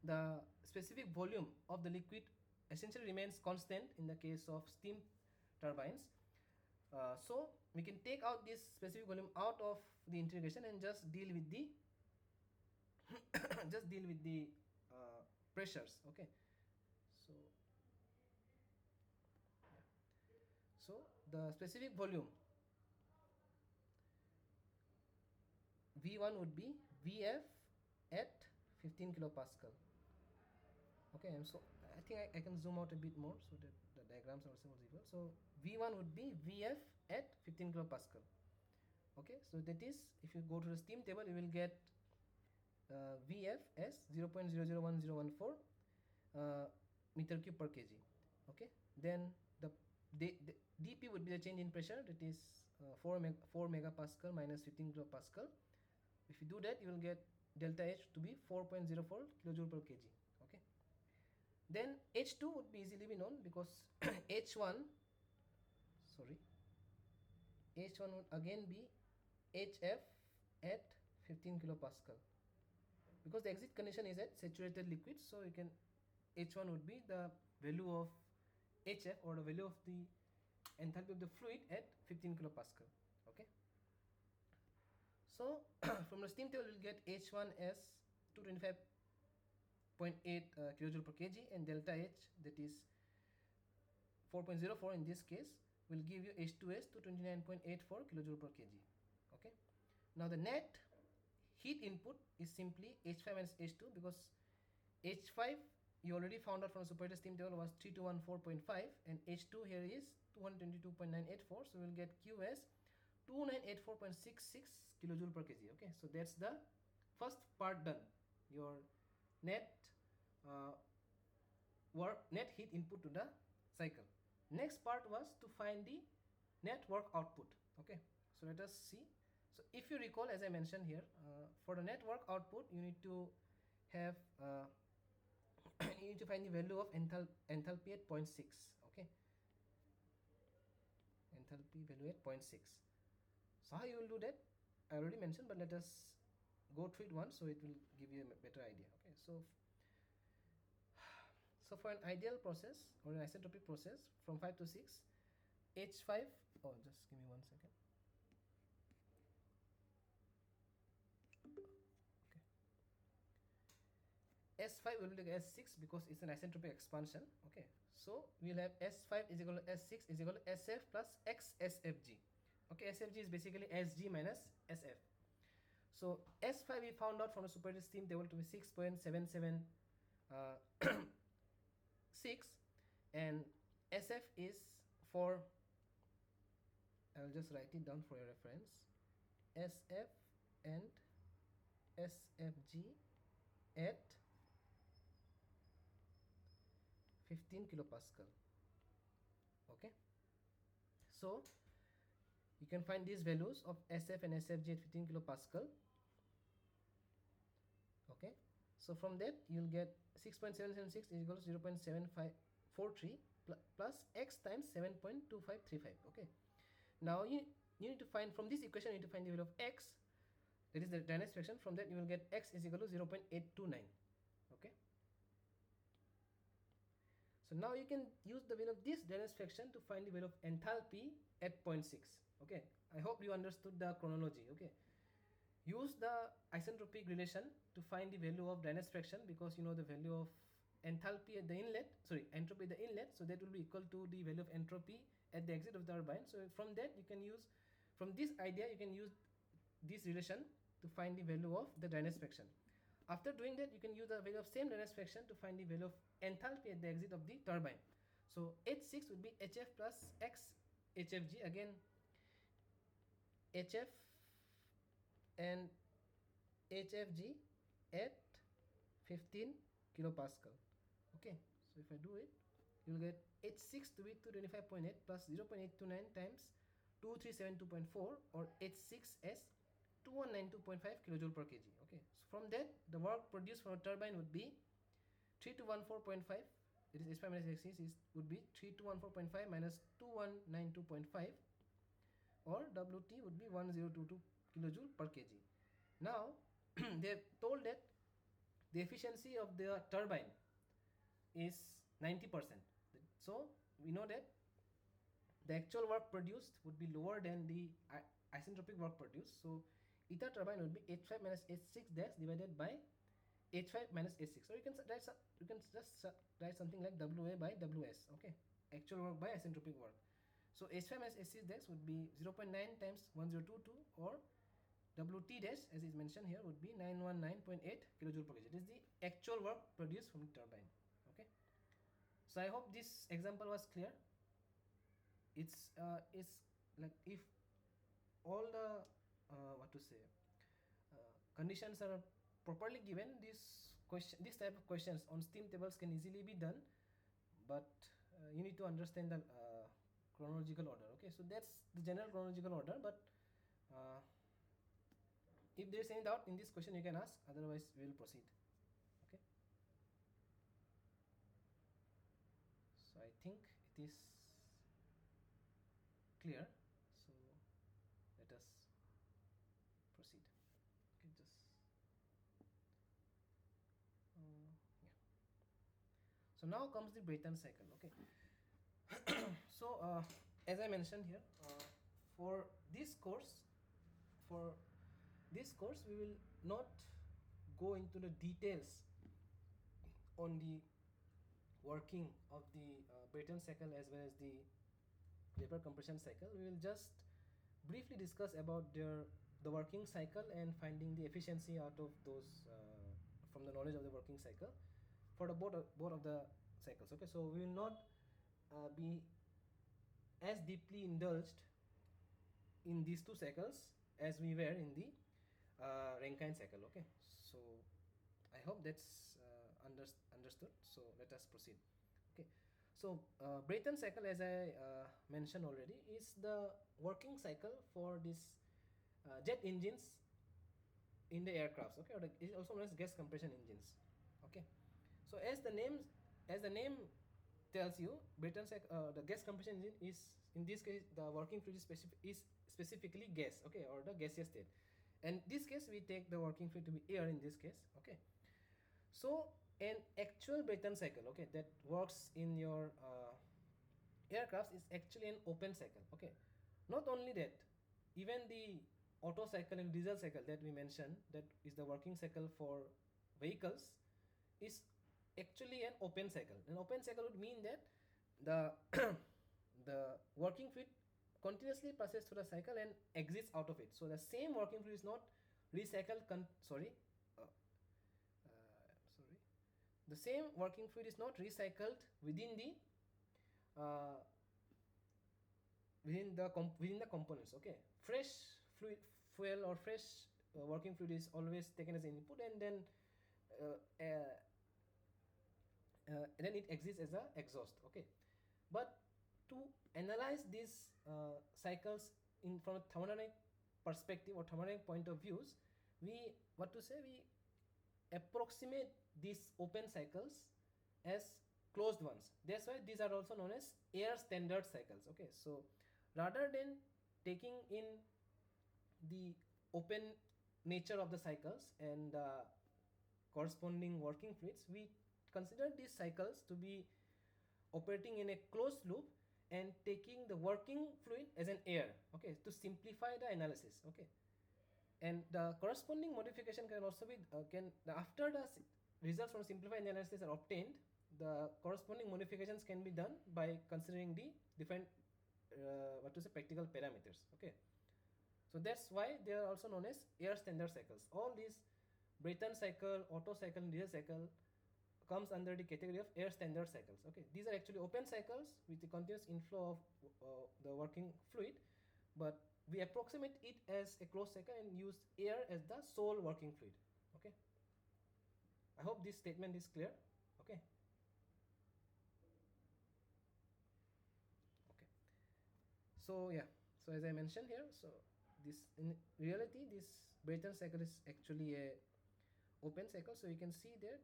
S1: the specific volume of the liquid essentially remains constant in the case of steam turbines, so we can take out this specific volume out of the integration and just deal with the pressures. Okay, so yeah. So the specific volume V1 would be Vf at 15 kilopascal. Okay, and so I think I can zoom out a bit more so that the diagrams are also visible. So V1 would be Vf at 15 kilopascal. Okay, so that is, if you go to the steam table, you will get Vf as 0.001014 meter cube per kg. Okay, then the dP would be the change in pressure, that is 4 megapascal minus 15 kilopascal. If you do that, you will get delta H to be 4.04 kilojoule per kg. Okay, then H2 would be easily be known, because H1 would again be HF at 15 kilopascal, because the exit condition is at saturated liquid. So you can, H1 would be the value of HF, or the value of the enthalpy of the fluid at 15 kilopascal. Okay, so from the steam table, we'll get H1 as 225.8 kilojoule per kg, and delta H, that is 4.04 in this case, will give you H2S to 29.84 kilojoule per kg. Okay, now the net heat input is simply H5 minus H2, because H5 you already found out from the superheated steam table was 3214.5, and H2 here is 222.984. So we'll get Q as 2984.66 kilojoule per kg. Okay, so that's the first part done, your net net heat input to the cycle. Next part was to find the net work output. Okay, so let us see. So if you recall, as I mentioned here, for the net work output, you need to have you need to find the value of enthalpy at 0.6. Okay, enthalpy value at 0.6. So how you will do that, I already mentioned, but let us go through it once so it will give you a better idea. Okay, so for an ideal process or an isentropic process from 5 to 6, H5, oh, just give me 1 second. Okay, S5 will be S6 because it's an isentropic expansion. Okay, so we'll have S5 is equal to S6 is equal to SF plus XSFG. Okay, SFG is basically SG minus SF. So S5 we found out from the superheated steam table to be 6.776, and SF is for, I will just write it down for your reference, SF and SFG at 15 kilopascal. Okay, so you can find these values of SF and SFG at 15 kilopascal. Okay, so from that you'll get 6.776 is equal to 0.7543 plus x times 7.2535. Okay, now you need to find, from this equation you need to find the value of x, that is the dryness fraction. From that you will get x is equal to 0.829. Okay, so now you can use the value of this dryness fraction to find the value of enthalpy at 0.6. Okay, I hope you understood the chronology. Okay, use the isentropic relation to find the value of dryness fraction, because you know the value of enthalpy at the inlet, sorry, entropy at the inlet, so that will be equal to the value of entropy at the exit of the turbine. So from that you can use, from this idea you can use this relation to find the value of the dryness fraction. After doing that, you can use the value of same dryness fraction to find the value of enthalpy at the exit of the turbine. So H6 would be HF plus X HFG, again HF and HFG at 15 kilopascal. Okay, so if I do it, you will get H6 to be 225.8 plus 0.829 times 2372.4, or H6S 2192.5 kilojoule per kg. Okay, so from that the work produced from a turbine would be 3214.5. It is H5 minus H6 is would be 3214.5 minus 2192.5, or WT would be 1022 kilojoule per kg. Now they have told that the efficiency of the turbine is 90%. So we know that the actual work produced would be lower than the isentropic work produced. So eta turbine would be H5 minus H6 dash divided by H5 minus H6. So you can just write something like WA by WS. Okay, actual work by isentropic work. So H5 minus H6 dash would be 0.9 times 1022, or WT dash, as is mentioned here, would be 919.8 kilojoule per kg. It is the actual work produced from the turbine. Okay, so I hope this example was clear. It's like if all the conditions are properly given, this type of questions on steam tables can easily be done, but you need to understand the chronological order. Okay, so that's the general chronological order, but if there is any doubt in this question you can ask, otherwise we will proceed. Okay, so I think it is clear, so let us proceed. Okay, just yeah. So now comes the Brayton cycle. Okay, so as I mentioned here, for this course we will not go into the details on the working of the Brayton cycle as well as the vapor compression cycle. We will just briefly discuss about the working cycle and finding the efficiency out of those from the knowledge of the working cycle for the both of the cycles. Okay, so we will not be as deeply indulged in these two cycles as we were in the Rankine cycle. Okay, so I hope that's understood. So let us proceed. Okay, so Brayton cycle, as I mentioned already, is the working cycle for this jet engines in the aircrafts. Okay, or it is also known as gas compression engines. Okay, so as the name tells you, Brayton cycle, the gas compression engine is, in this case, the working fluid is specifically gas. Okay, or the gaseous state. And in this case we take the working fluid to be air in this case. Okay, so an actual Brayton cycle, okay, that works in your aircrafts is actually an open cycle. Okay, not only that, even the Otto cycle and diesel cycle that we mentioned, that is the working cycle for vehicles, is actually an open cycle. An open cycle would mean that the the working fluid continuously passes through the cycle and exits out of it. So the same working fluid is not recycled. The same working fluid is not recycled within the components. Okay, fresh fuel or fresh working fluid is always taken as an input, and then it exits as a exhaust. Okay, but to analyze these cycles from a thermodynamic perspective or thermodynamic point of views, we approximate these open cycles as closed ones. That's why these are also known as air standard cycles. Okay, so rather than taking in the open nature of the cycles and corresponding working fluids, we consider these cycles to be operating in a closed loop and taking the working fluid as an air. Okay, to simplify the analysis. Okay, and the corresponding modification can also be after the results from simplified analysis are obtained, the corresponding modifications can be done by considering the different practical parameters. Okay, so that's why they are also known as air standard cycles. All these Brayton cycle, Otto cycle, and diesel cycle comes under the category of air standard cycles. Okay, these are actually open cycles with the continuous inflow of the working fluid, but we approximate it as a closed cycle and use air as the sole working fluid. Okay, I hope this statement is clear. Okay. Okay. So yeah, so as I mentioned here, so this in reality this Brayton cycle is actually a open cycle. So you can see that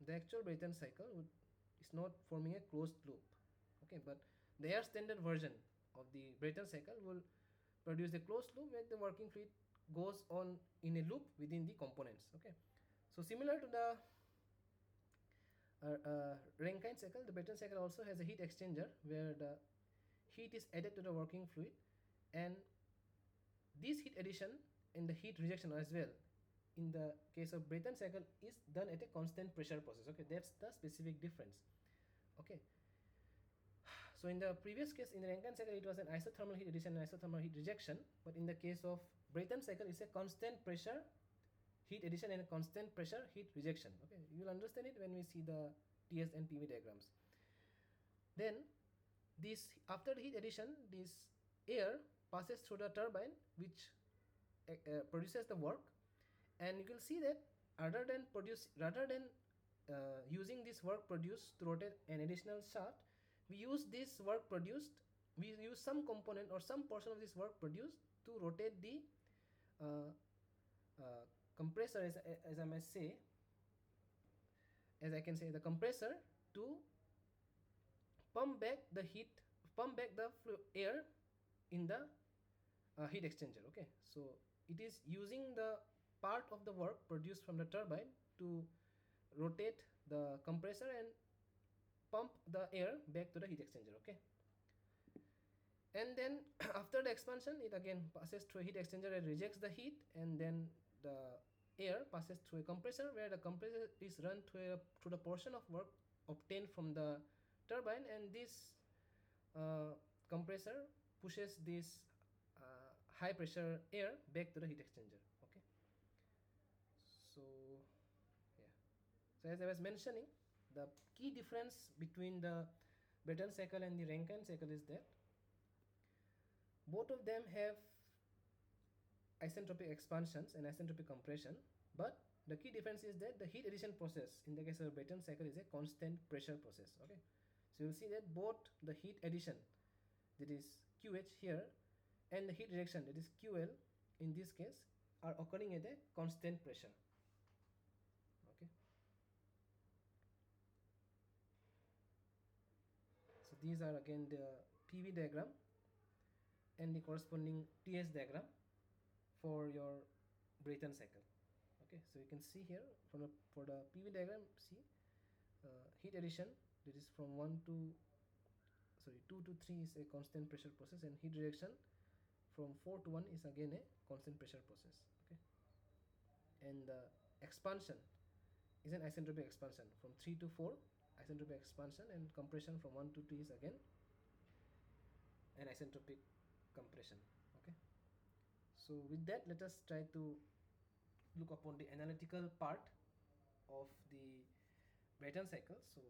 S1: the actual Brayton cycle is not forming a closed loop. Okay, but the air standard version of the Brayton cycle will produce a closed loop where the working fluid goes on in a loop within the components. Okay, so similar to the Rankine cycle, the Brayton cycle also has a heat exchanger where the heat is added to the working fluid, and this heat addition and the heat rejection as well in the case of Brayton cycle is done at a constant pressure process. Okay, that's the specific difference. Okay, so in the previous case, in the Rankine cycle, it was an isothermal heat addition and isothermal heat rejection, but in the case of Brayton cycle, it's a constant pressure heat addition and a constant pressure heat rejection. Okay, you will understand it when we see the TS and PV diagrams. Then this, after the heat addition, this air passes through the turbine which produces the work, and you will see that rather than using this work produced to rotate an additional shaft, we use this work produced, we use some component or some portion of this work produced to rotate the compressor, as I may say, as I can say, the compressor to pump back the air in the heat exchanger. Okay, so it is using the part of the work produced from the turbine to rotate the compressor and pump the air back to the heat exchanger. Okay, and then after the expansion, it again passes through a heat exchanger and rejects the heat, and then the air passes through a compressor where the compressor is run through the portion of work obtained from the turbine, and this compressor pushes this high pressure air back to the heat exchanger. Okay, so yeah, so as I was mentioning, the key difference between the Brayton cycle and the Rankine cycle is that both of them have isentropic expansions and isentropic compression, but the key difference is that the heat addition process in the case of Brayton cycle is a constant pressure process. Okay, so you will see that both the heat addition, that is QH here, and the heat rejection, that is QL in this case, are occurring at a constant pressure. Okay, so these are again the PV diagram and the corresponding TS diagram for your Brayton cycle. Okay, so you can see here for the PV diagram, see heat addition, that is from 2 to 3 is a constant pressure process, and heat rejection from 4 to 1 is again a constant pressure process. Okay, and the expansion is an isentropic expansion from 3 to 4, isentropic expansion, and compression from 1 to 2 is again an isentropic compression. Okay, so with that, let us try to look upon the analytical part of the Brayton cycle. So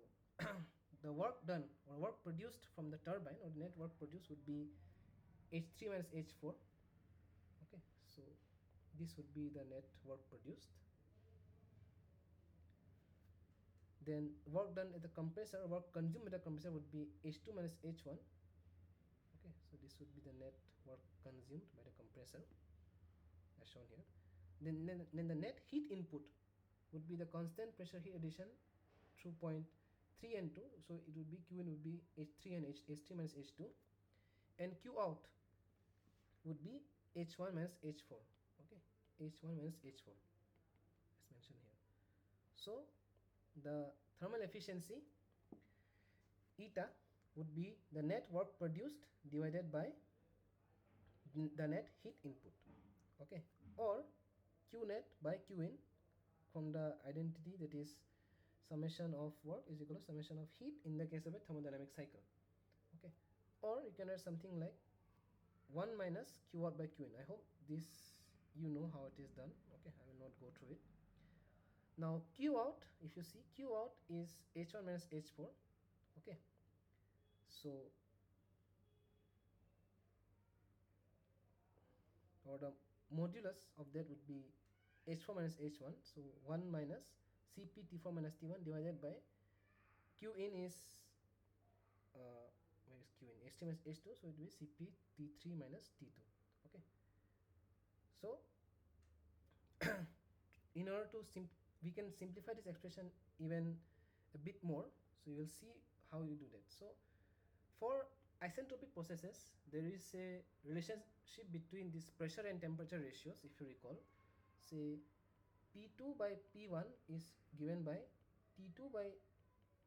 S1: the work done or work produced from the turbine, or the net work produced, would be H3 minus H4. Okay, so this would be the net work produced. Then work done at the compressor, work consumed at the compressor, would be H2 minus H1. Okay, so this would be the net work consumed by the compressor as shown here. Then the net heat input would be the constant pressure heat addition through point 3 and 2. So it would be Qin would be H3 and H3 minus H2, and Q out would be H1 minus H4. Okay, H1 minus H4 as mentioned here. So the thermal efficiency eta would be the net work produced divided by the net heat input. Okay, or Q net by Q in from the identity, that is summation of work is equal to summation of heat in the case of a thermodynamic cycle. Okay, or you can write something like 1 minus q out by q in. I hope this you know how it is done. Okay, I will not go through it. Now q out, if you see, q out is h1 minus h4. Okay, so or the modulus of that would be h4 minus h1, so 1 minus cp t4 minus t1 divided by q in is where is q in, h3 minus h2, so it will be cp t3 minus t2. Okay, so in order to we can simplify this expression even a bit more, so you will see how you do that. So for isentropic processes, there is a relationship between this pressure and temperature ratios. If you recall, say P2 by P1 is given by T2 by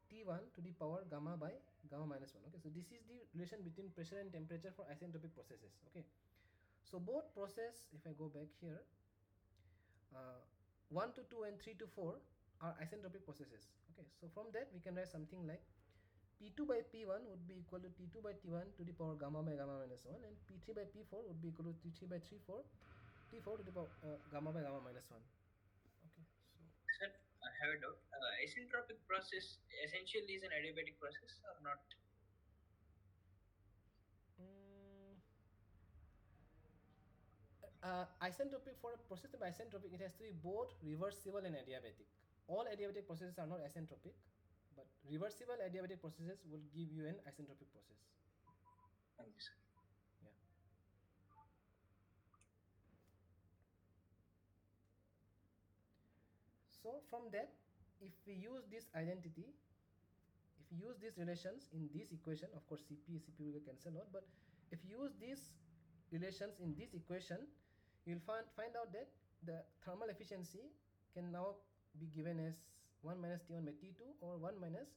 S1: T1 to the power gamma by gamma minus 1. Okay, so this is the relation between pressure and temperature for isentropic processes. Okay, so both process, if I go back here, 1 to 2 and 3 to 4 are isentropic processes. Okay, so from that we can write something like P2 by P1 would be equal to T2 by T1 to the power gamma by gamma minus 1, and P3 by P4 would be equal to T3 by T4 to the power gamma by gamma minus 1. Okay, so
S2: Sir, I have a doubt. Isentropic process essentially is an adiabatic process or not?
S1: Isentropic, for a process to be isentropic, it has to be both reversible and adiabatic. All adiabatic processes are not isentropic, but reversible adiabatic processes will give you an isentropic process.
S2: Thank you, sir.
S1: Yeah. So from that, if we use this identity, if you use these relations in this equation, of course CP will cancel out, but if you use these relations in this equation, you'll find out that the thermal efficiency can now be given as 1 minus T1 by T2 or 1 minus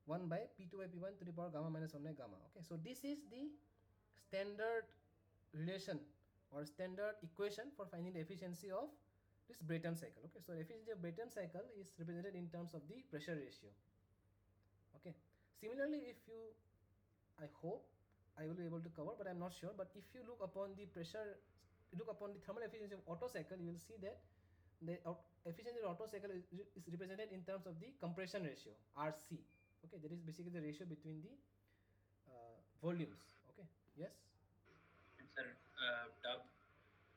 S1: 1 by P2 by P1 to the power gamma minus 1 by gamma. Okay, so this is the standard relation or standard equation for finding the efficiency of this Brayton cycle. Okay, so the efficiency of Brayton cycle is represented in terms of the pressure ratio. Okay, similarly, if you, I hope I will be able to cover, but I'm not sure, but if you look upon the pressure, look upon the thermal efficiency of Otto cycle, you will see that the efficiency of Otto cycle is represented in terms of the compression ratio, RC. Okay, that is basically the ratio between the volumes. Okay, yes.
S2: Sir,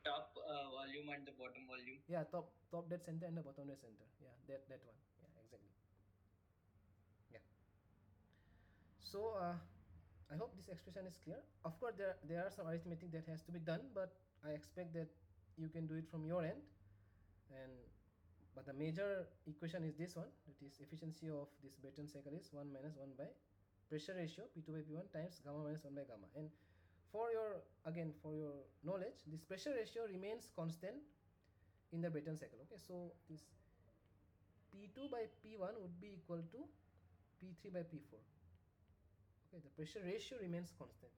S2: top volume and the bottom volume.
S1: Yeah, top dead center and the bottom dead center. Yeah, that one. Yeah, exactly. Yeah. So I hope this expression is clear. Of course, there are some arithmetic that has to be done, but I expect that you can do it from your end. But the major equation is this one, that is efficiency of this Brayton cycle is 1 minus 1 by pressure ratio P2 by P1 times gamma minus 1 by gamma. And for your knowledge, this pressure ratio remains constant in the Brayton cycle. Okay, so this P2 by P1 would be equal to P3 by P4. Okay, the pressure ratio remains constant.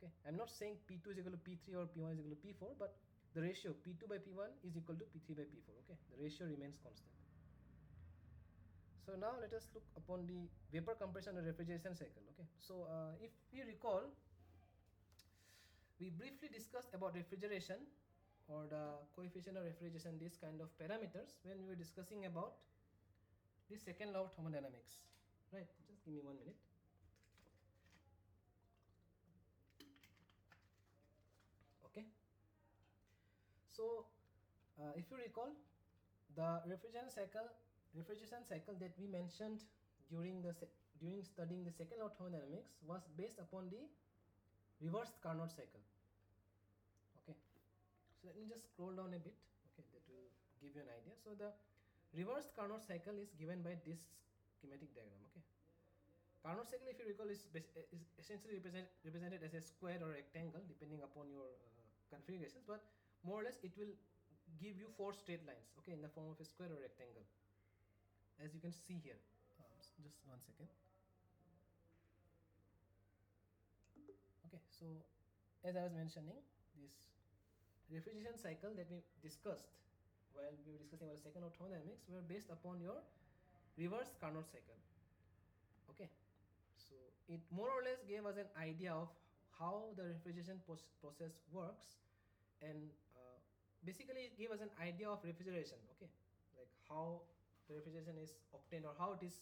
S1: Okay, I'm not saying P2 is equal to P3 or P1 is equal to P4, but the ratio P2 by P1 is equal to P3 by P4. Okay, the ratio remains constant. So now let us look upon the vapor compression and refrigeration cycle. Okay, so if you recall, we briefly discussed about refrigeration or the coefficient of refrigeration, these kind of parameters, when we were discussing about the second law of thermodynamics. Right, just give me 1 minute. Okay, so if you recall, the refrigeration cycle that we mentioned during studying the second law of thermodynamics was based upon the reversed Carnot cycle. Okay, so let me just scroll down a bit. Okay, that will give you an idea. So the reversed Carnot cycle is given by this schematic diagram. Okay, Carnot cycle, if you recall, is essentially represented as a square or rectangle depending upon your configurations, but more or less it will give you 4 straight lines, okay, in the form of a square or rectangle, as you can see here. Just 1 second. Okay, so as I was mentioning, this refrigeration cycle that we discussed while we were discussing about the second law of thermodynamics were based upon your reverse Carnot cycle. Okay, so it more or less gave us an idea of how the refrigeration process works, and basically it gave us an idea of refrigeration. Okay, like how the refrigeration is obtained or how it is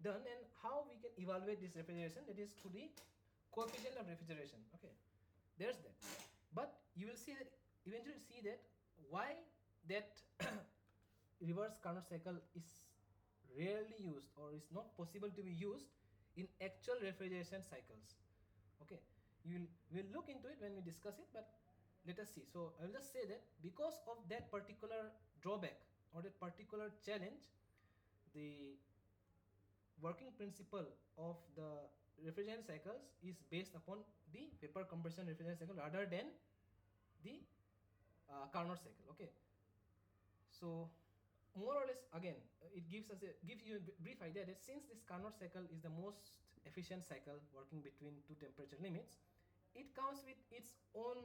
S1: done, and how we can evaluate this refrigeration, that is to the coefficient of refrigeration. Okay, there's that. But you will see that eventually see that why that reverse Carnot cycle is rarely used or is not possible to be used in actual refrigeration cycles. Okay, we'll look into it when we discuss it, but let us see. So I will just say that because of that particular drawback or that particular challenge, the working principle of the refrigerant cycles is based upon the vapor compression refrigerant cycle rather than the Carnot cycle. Okay, so more or less again it gives you a brief idea that since this Carnot cycle is the most efficient cycle working between two temperature limits, it comes with its own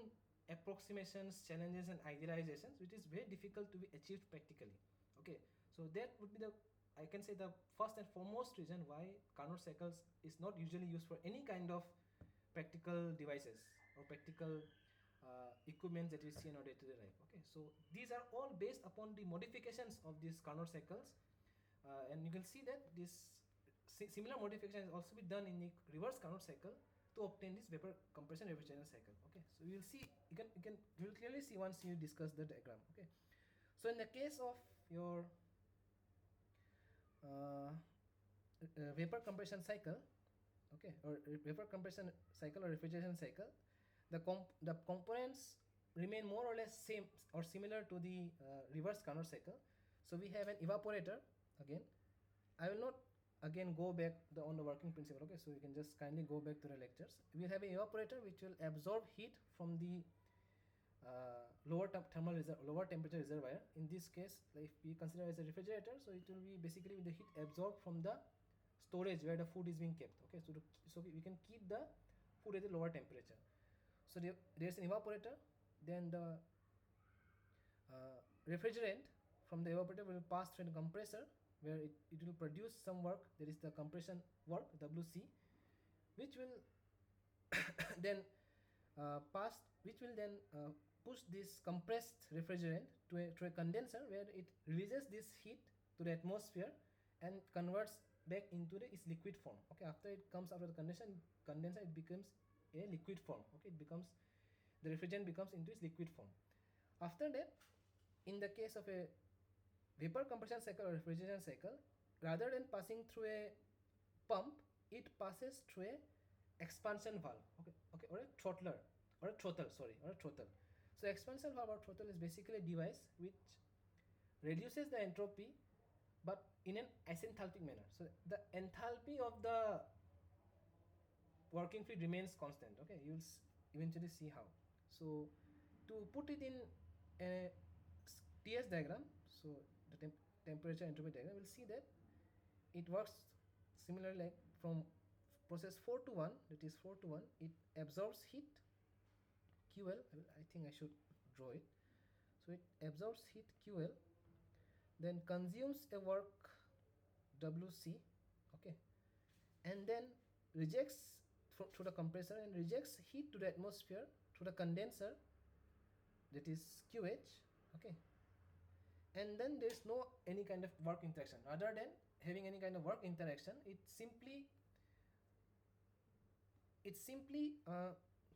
S1: approximations, challenges and idealizations, which is very difficult to be achieved practically. Okay, so that would be the, I can say, the first and foremost reason why Carnot cycles is not usually used for any kind of practical devices or practical equipment that we see in our day-to-day life. Okay, so these are all based upon the modifications of these Carnot cycles, and you can see that this similar modification has also been done in the reverse Carnot cycle to obtain this vapor compression refrigeration cycle. Okay, so you will see, you will clearly see once you discuss the diagram. Okay, so in the case of your vapor compression cycle, okay, or vapor compression cycle or refrigeration cycle, the components remain more or less same or similar to the reverse Carnot cycle. So we have an evaporator. Again, I will not again go back on the working principle. Okay, so you can just kindly go back to the lectures. We will have an evaporator which will absorb heat from the lower temperature reservoir. In this case, if we consider as a refrigerator, so it will be basically the heat absorbed from the storage where the food is being kept. Okay, so we can keep the food at a lower temperature. So there's an evaporator, then the refrigerant from the evaporator will pass through a compressor where it will produce some work, that is the compression work, WC, which will then push this compressed refrigerant to a condenser where it releases this heat to the atmosphere and converts back into its liquid form. Okay, after it comes out of the condenser, it becomes a liquid form. Okay, the refrigerant becomes into its liquid form. After that, in the case of a vapor compression cycle or refrigeration cycle, rather than passing through a pump, it passes through a expansion valve. Okay, or a throttle. So expansion valve or throttle is basically a device which reduces the entropy but in an asynthalpic manner. So the enthalpy of the working fluid remains constant. Okay, you'll eventually see how. So to put it in a TS diagram, so the temperature entropy diagram, we'll see that it works similarly, like from process 4 to 1, that is 4 to 1, it absorbs heat QL. I think I should draw it. So it absorbs heat QL, then consumes a work WC, okay, and then rejects through the compressor and rejects heat to the atmosphere through the condenser, that is QH, okay, and then there's no any kind of work interaction. Rather than having any kind of work interaction, it simply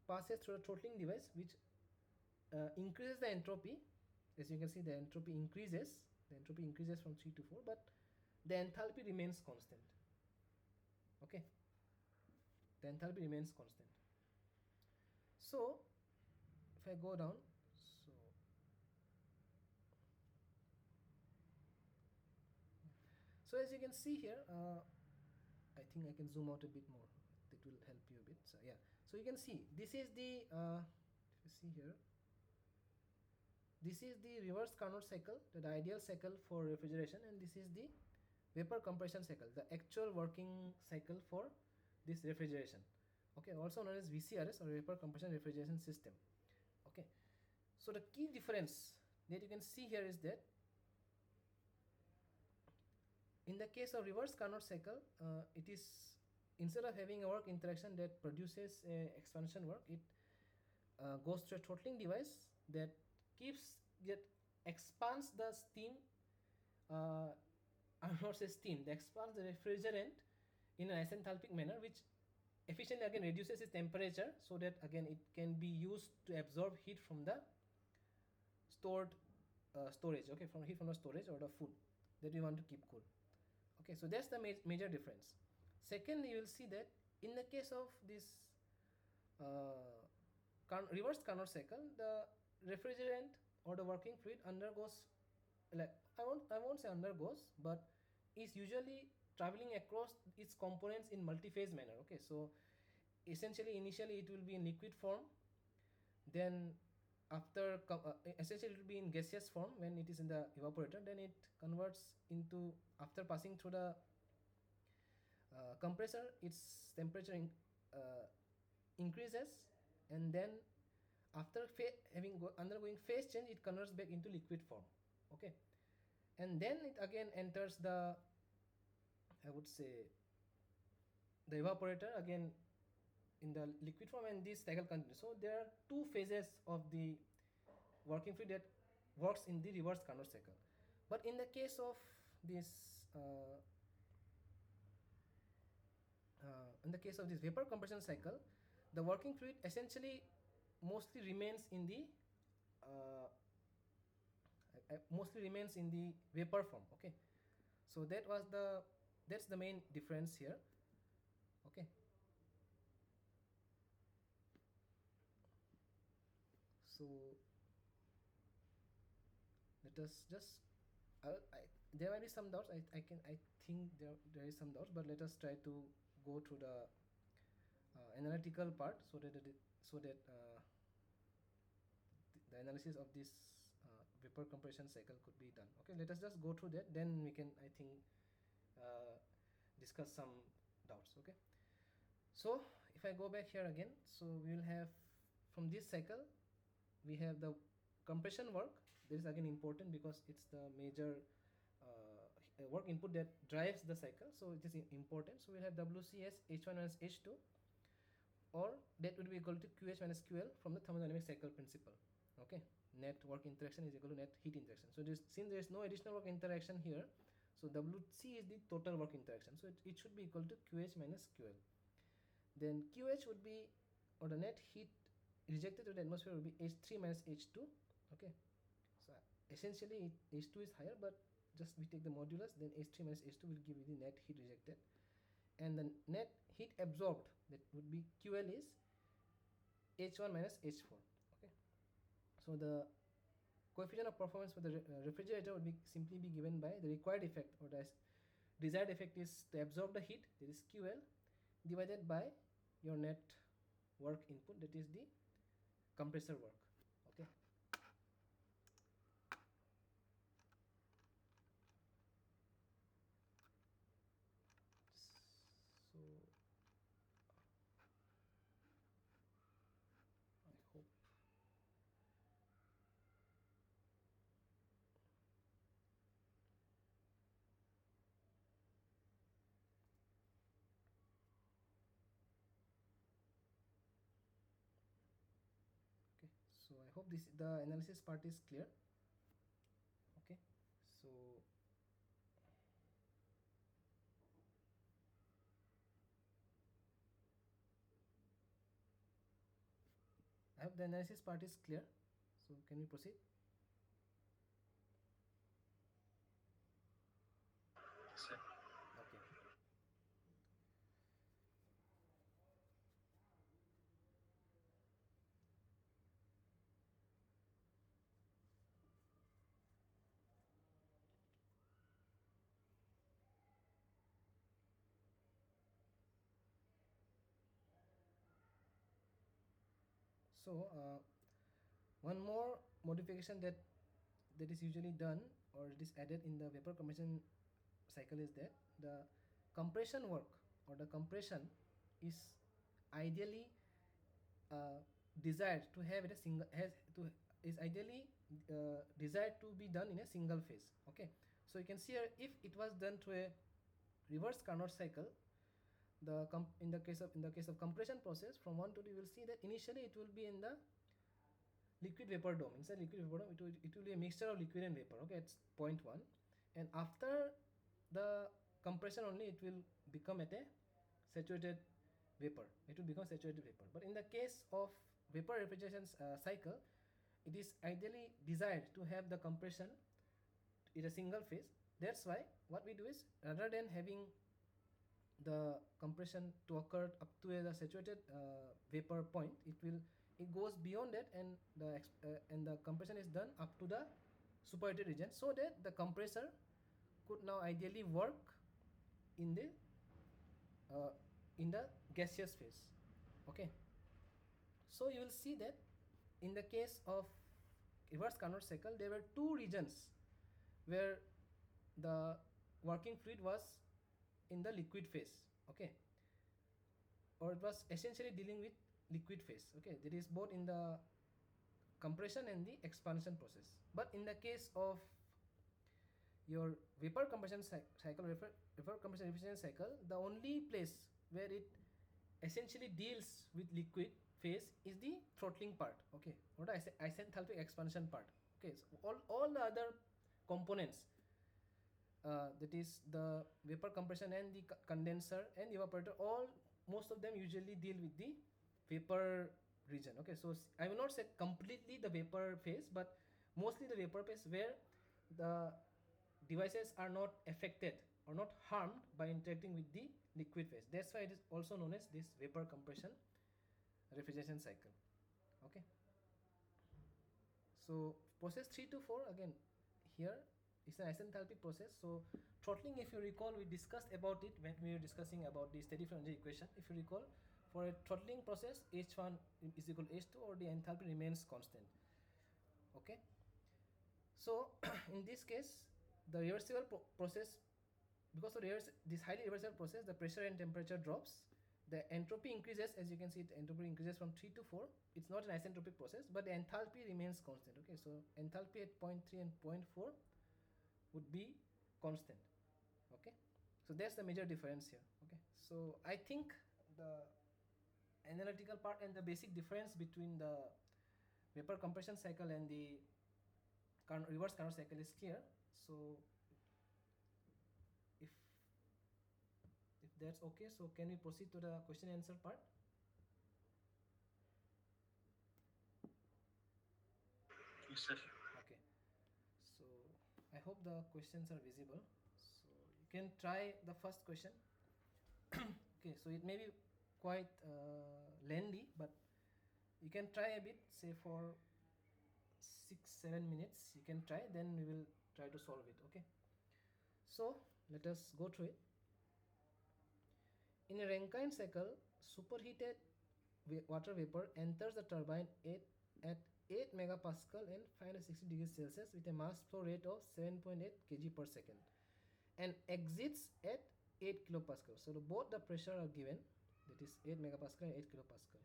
S1: passes through a throttling device which increases the entropy. As you can see, the entropy increases from 3 to 4, but the enthalpy remains constant. Okay, the enthalpy remains constant. So if I go down, so as you can see here, I think I can zoom out a bit more. That will help you a bit. So yeah, so you can see this is the if you see here, this is the reverse Carnot cycle, the ideal cycle for refrigeration, and this is the vapor compression cycle, the actual working cycle for this refrigeration. Okay, also known as VCRS or vapor compression refrigeration system. Okay, so the key difference that you can see here is that In the case of reverse Carnot cycle, it is, instead of having a work interaction that produces a expansion work, it goes to a throttling device that that expands the steam. I will not say steam. That expands the refrigerant in an isenthalpic manner, which efficiently again reduces its temperature, so that again it can be used to absorb heat from the stored storage. Okay, from heat from the storage or the food that we want to keep cool. Okay, so that's the major difference. Second, you will see that in the case of this uh, reverse Carnot cycle, the refrigerant or the working fluid undergoes, like I won't say undergoes, but is usually traveling across its components in multi-phase manner. Okay, so essentially initially it will be in liquid form, then after essentially it will be in gaseous form when it is in the evaporator, then it converts into, after passing through the compressor, its temperature uh, increases, and then after having undergoing phase change, it converts back into liquid form. Okay, and then it again enters the, I would say, the evaporator again in the liquid form, and this cycle continues. So there are two phases of the working fluid that works in the reverse Carnot cycle. But in the case of this in the case of this vapor compression cycle, the working fluid essentially mostly remains in the uh, vapor form. Okay, so that's the main difference here. Okay, so let us just there might be some doubts. I think there is some doubts, but let us try to go through the analytical part, so that the analysis of this vapor compression cycle could be done. Okay, let us just go through that, then we can, I think, uh, discuss some doubts. Okay, so if I go back here again, so we will have, from this cycle we have the compression work. This is again important because it's the major work input that drives the cycle, so it is important. So we'll have WCS H1 minus H2, or that would be equal to QH minus QL from the thermodynamic cycle principle. Okay, net work interaction is equal to net heat interaction. So since there is no additional work interaction here, so WC is the total work interaction, so it should be equal to QH minus QL. Then QH would be, or the net heat rejected to the atmosphere would be H3 minus H2. Okay, so essentially H2 is higher, but just we take the modulus, then H3 minus H2 will give you the net heat rejected, and the net heat absorbed, that would be QL, is H1 minus H4. Okay, so the coefficient of performance for the refrigerator would be simply be given by the required effect, or the desired effect is to absorb the heat, that is QL, divided by your net work input, that is the compressor work. Okay, so I hope okay, so I hope this, the analysis part, is clear. Okay, so I hope the analysis part is clear. So can we proceed?
S2: Sir.
S1: Okay. So one more modification that is usually done, or it is added in the vapor compression cycle, is that the compression work or the compression is ideally desired to have a single, has to, is ideally desired to be done in a single phase. Okay, So you can see here, if it was done through a reverse Carnot cycle, in the case of compression process from 1 to 2, you will see that initially it will be in the liquid vapor dome. Inside liquid vapor dome, it will be a mixture of liquid and vapor. Okay, it's point 1, and after the compression only it will become at a saturated vapor. It will become saturated vapor. But in the case of vapor refrigeration cycle, it is ideally desired to have the compression in a single phase. That's why what we do is, rather than having the compression to occur up to the saturated vapor point, it goes beyond that, and the compression is done up to the superheated region, so that the compressor could now ideally work in the gaseous phase. Okay, so you will see that in the case of reverse Carnot cycle, there were two regions where the working fluid was in the liquid phase. Okay, or it was essentially dealing with liquid phase. Okay, that is both in the compression and the expansion process. But in the case of your vapor compression cycle, vapor compression efficiency cycle, the only place where it essentially deals with liquid phase is the throttling part. Okay, or the isenthalpic expansion part. Okay, so all the other components, that is the vapor compression and the condenser and evaporator, most of them usually deal with the vapor region. Okay, so I will not say completely the vapor phase, but mostly the vapor phase, where the devices are not affected or not harmed by interacting with the liquid phase. That's why it is also known as this vapor compression refrigeration cycle. Okay, so process 3 to 4, again here it's an isenthalpic process. So throttling, if you recall, we discussed about it when we were discussing about the steady free energy equation. If you recall, for a throttling process, H1 is equal to H2, or the enthalpy remains constant. Okay, so in this case, the reversible process, because of this highly reversible process, the pressure and temperature drops, the entropy increases. As you can see, the entropy increases from 3 to 4. It's not an isentropic process, but the enthalpy remains constant. Okay, so enthalpy at point 3 and point 4 would be constant. Okay, so that's the major difference here. Okay, so I think the analytical part and the basic difference between the vapor compression cycle and the reverse Carnot cycle is clear. So if that's okay, so can we proceed to the question and answer part?
S2: Yes, sir.
S1: Okay, so I hope the questions are visible. So you can try the first question. Okay, so it may be quite lengthy, but you can try a bit, say for 6-7 minutes you can try, then we will try to solve it. Okay, so let us go through it. In a Rankine cycle, superheated water vapor enters the turbine at 8 megapascal and 560 degrees Celsius with a mass flow rate of 7.8 kg per second and exits at 8 kilopascal. So both the pressure are given, that is 8 megapascal and 8 kilopascal.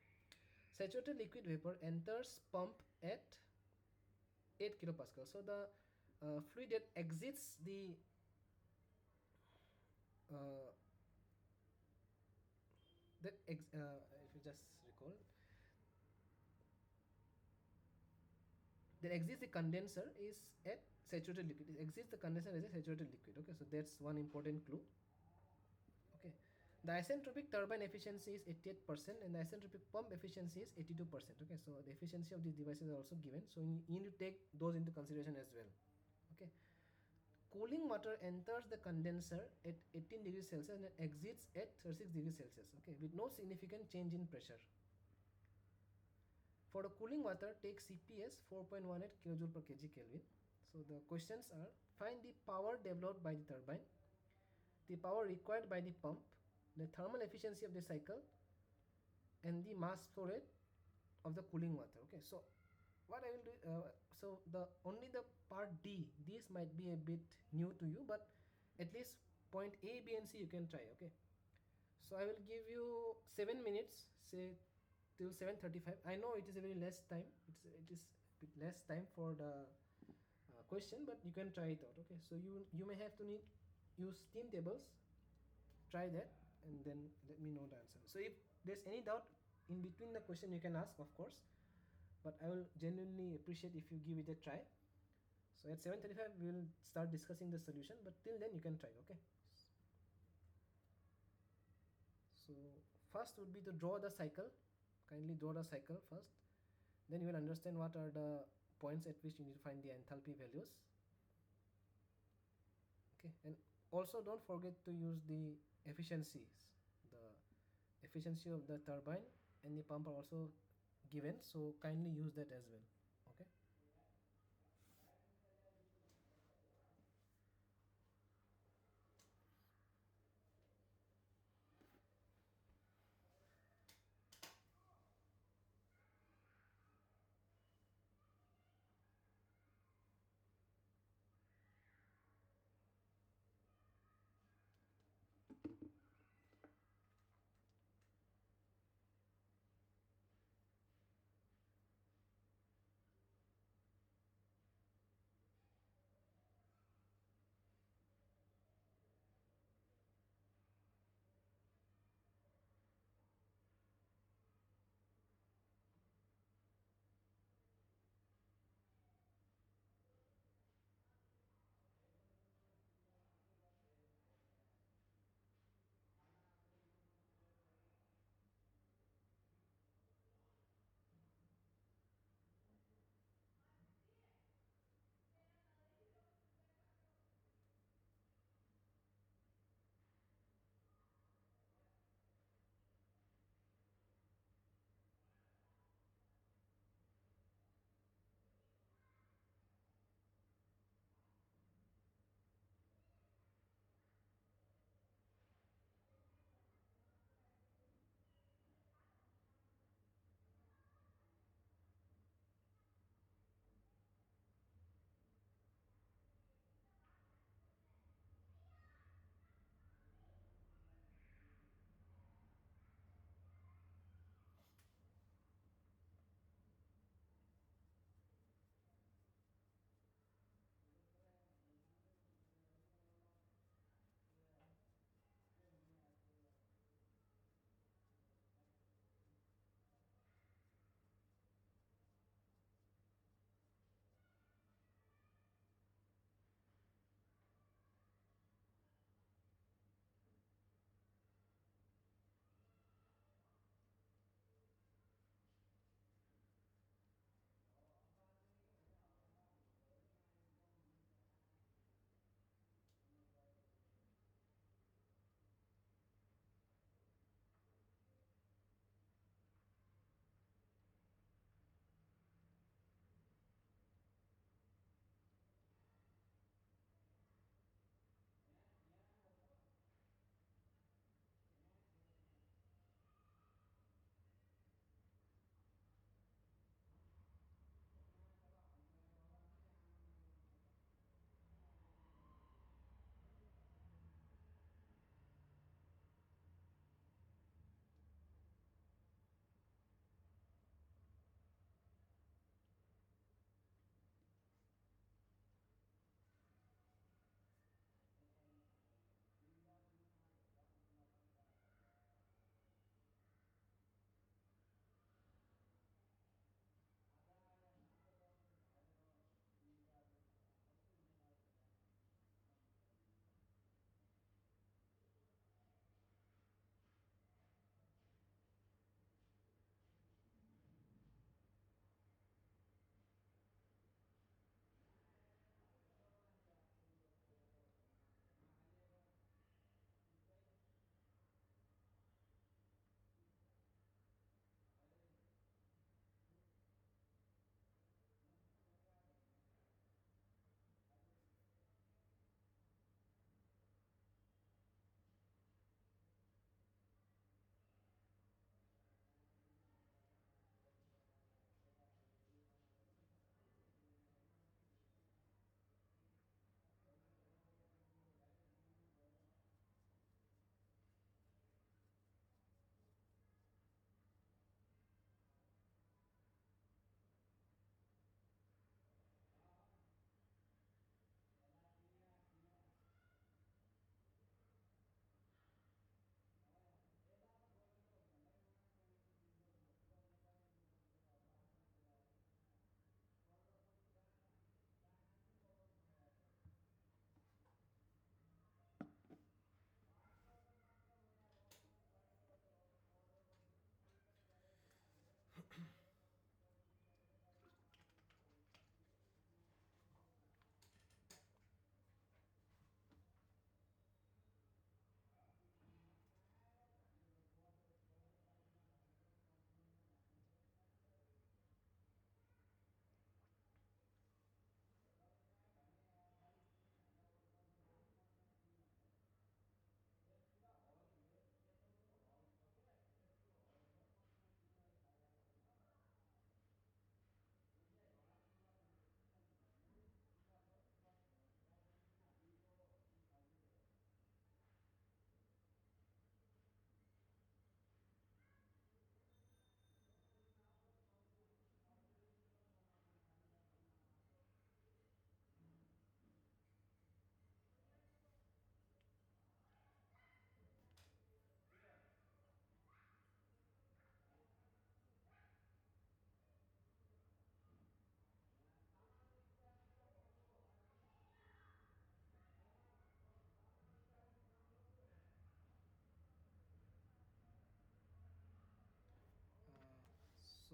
S1: Saturated liquid vapor enters pump at 8 kilopascal. So the fluid that exits the if you just recall, that exits the condenser is at saturated liquid. It exits the condenser as a saturated liquid. Okay, so that's one important clue. Okay, the isentropic turbine efficiency is 88% and the isentropic pump efficiency is 82%. Okay, so the efficiency of these devices are also given, so you need to take those into consideration as well. Okay, cooling water enters the condenser at 18 degrees Celsius and exits at 36 degrees Celsius. Okay, with no significant change in pressure. For the cooling water, take CPS 4.18 kJ per kg Kelvin. So the questions are: find the power developed by the turbine, the power required by the pump, the thermal efficiency of the cycle, and the mass flow rate of the cooling water. Okay, so what I will do, so only the part D, these might be a bit new to you, but at least point A, B and C you can try. Okay, so I will give you 7 minutes, say till 7:35. I know it is a very less time, it is a bit less time for the question, but you can try it out. Okay, so you may have to need use steam tables. Try that and then let me know the answer. So if there's any doubt in between the question, you can ask, of course, but I will genuinely appreciate if you give it a try. So at 7:35 we will start discussing the solution, but till then you can try. Okay, so first would be to draw the cycle. Kindly draw the cycle first, then you will understand what are the points at which you need to find the enthalpy values. Okay, and also don't forget to use the efficiencies. The efficiency of the turbine and the pump are also given, so kindly use that as well. Okay,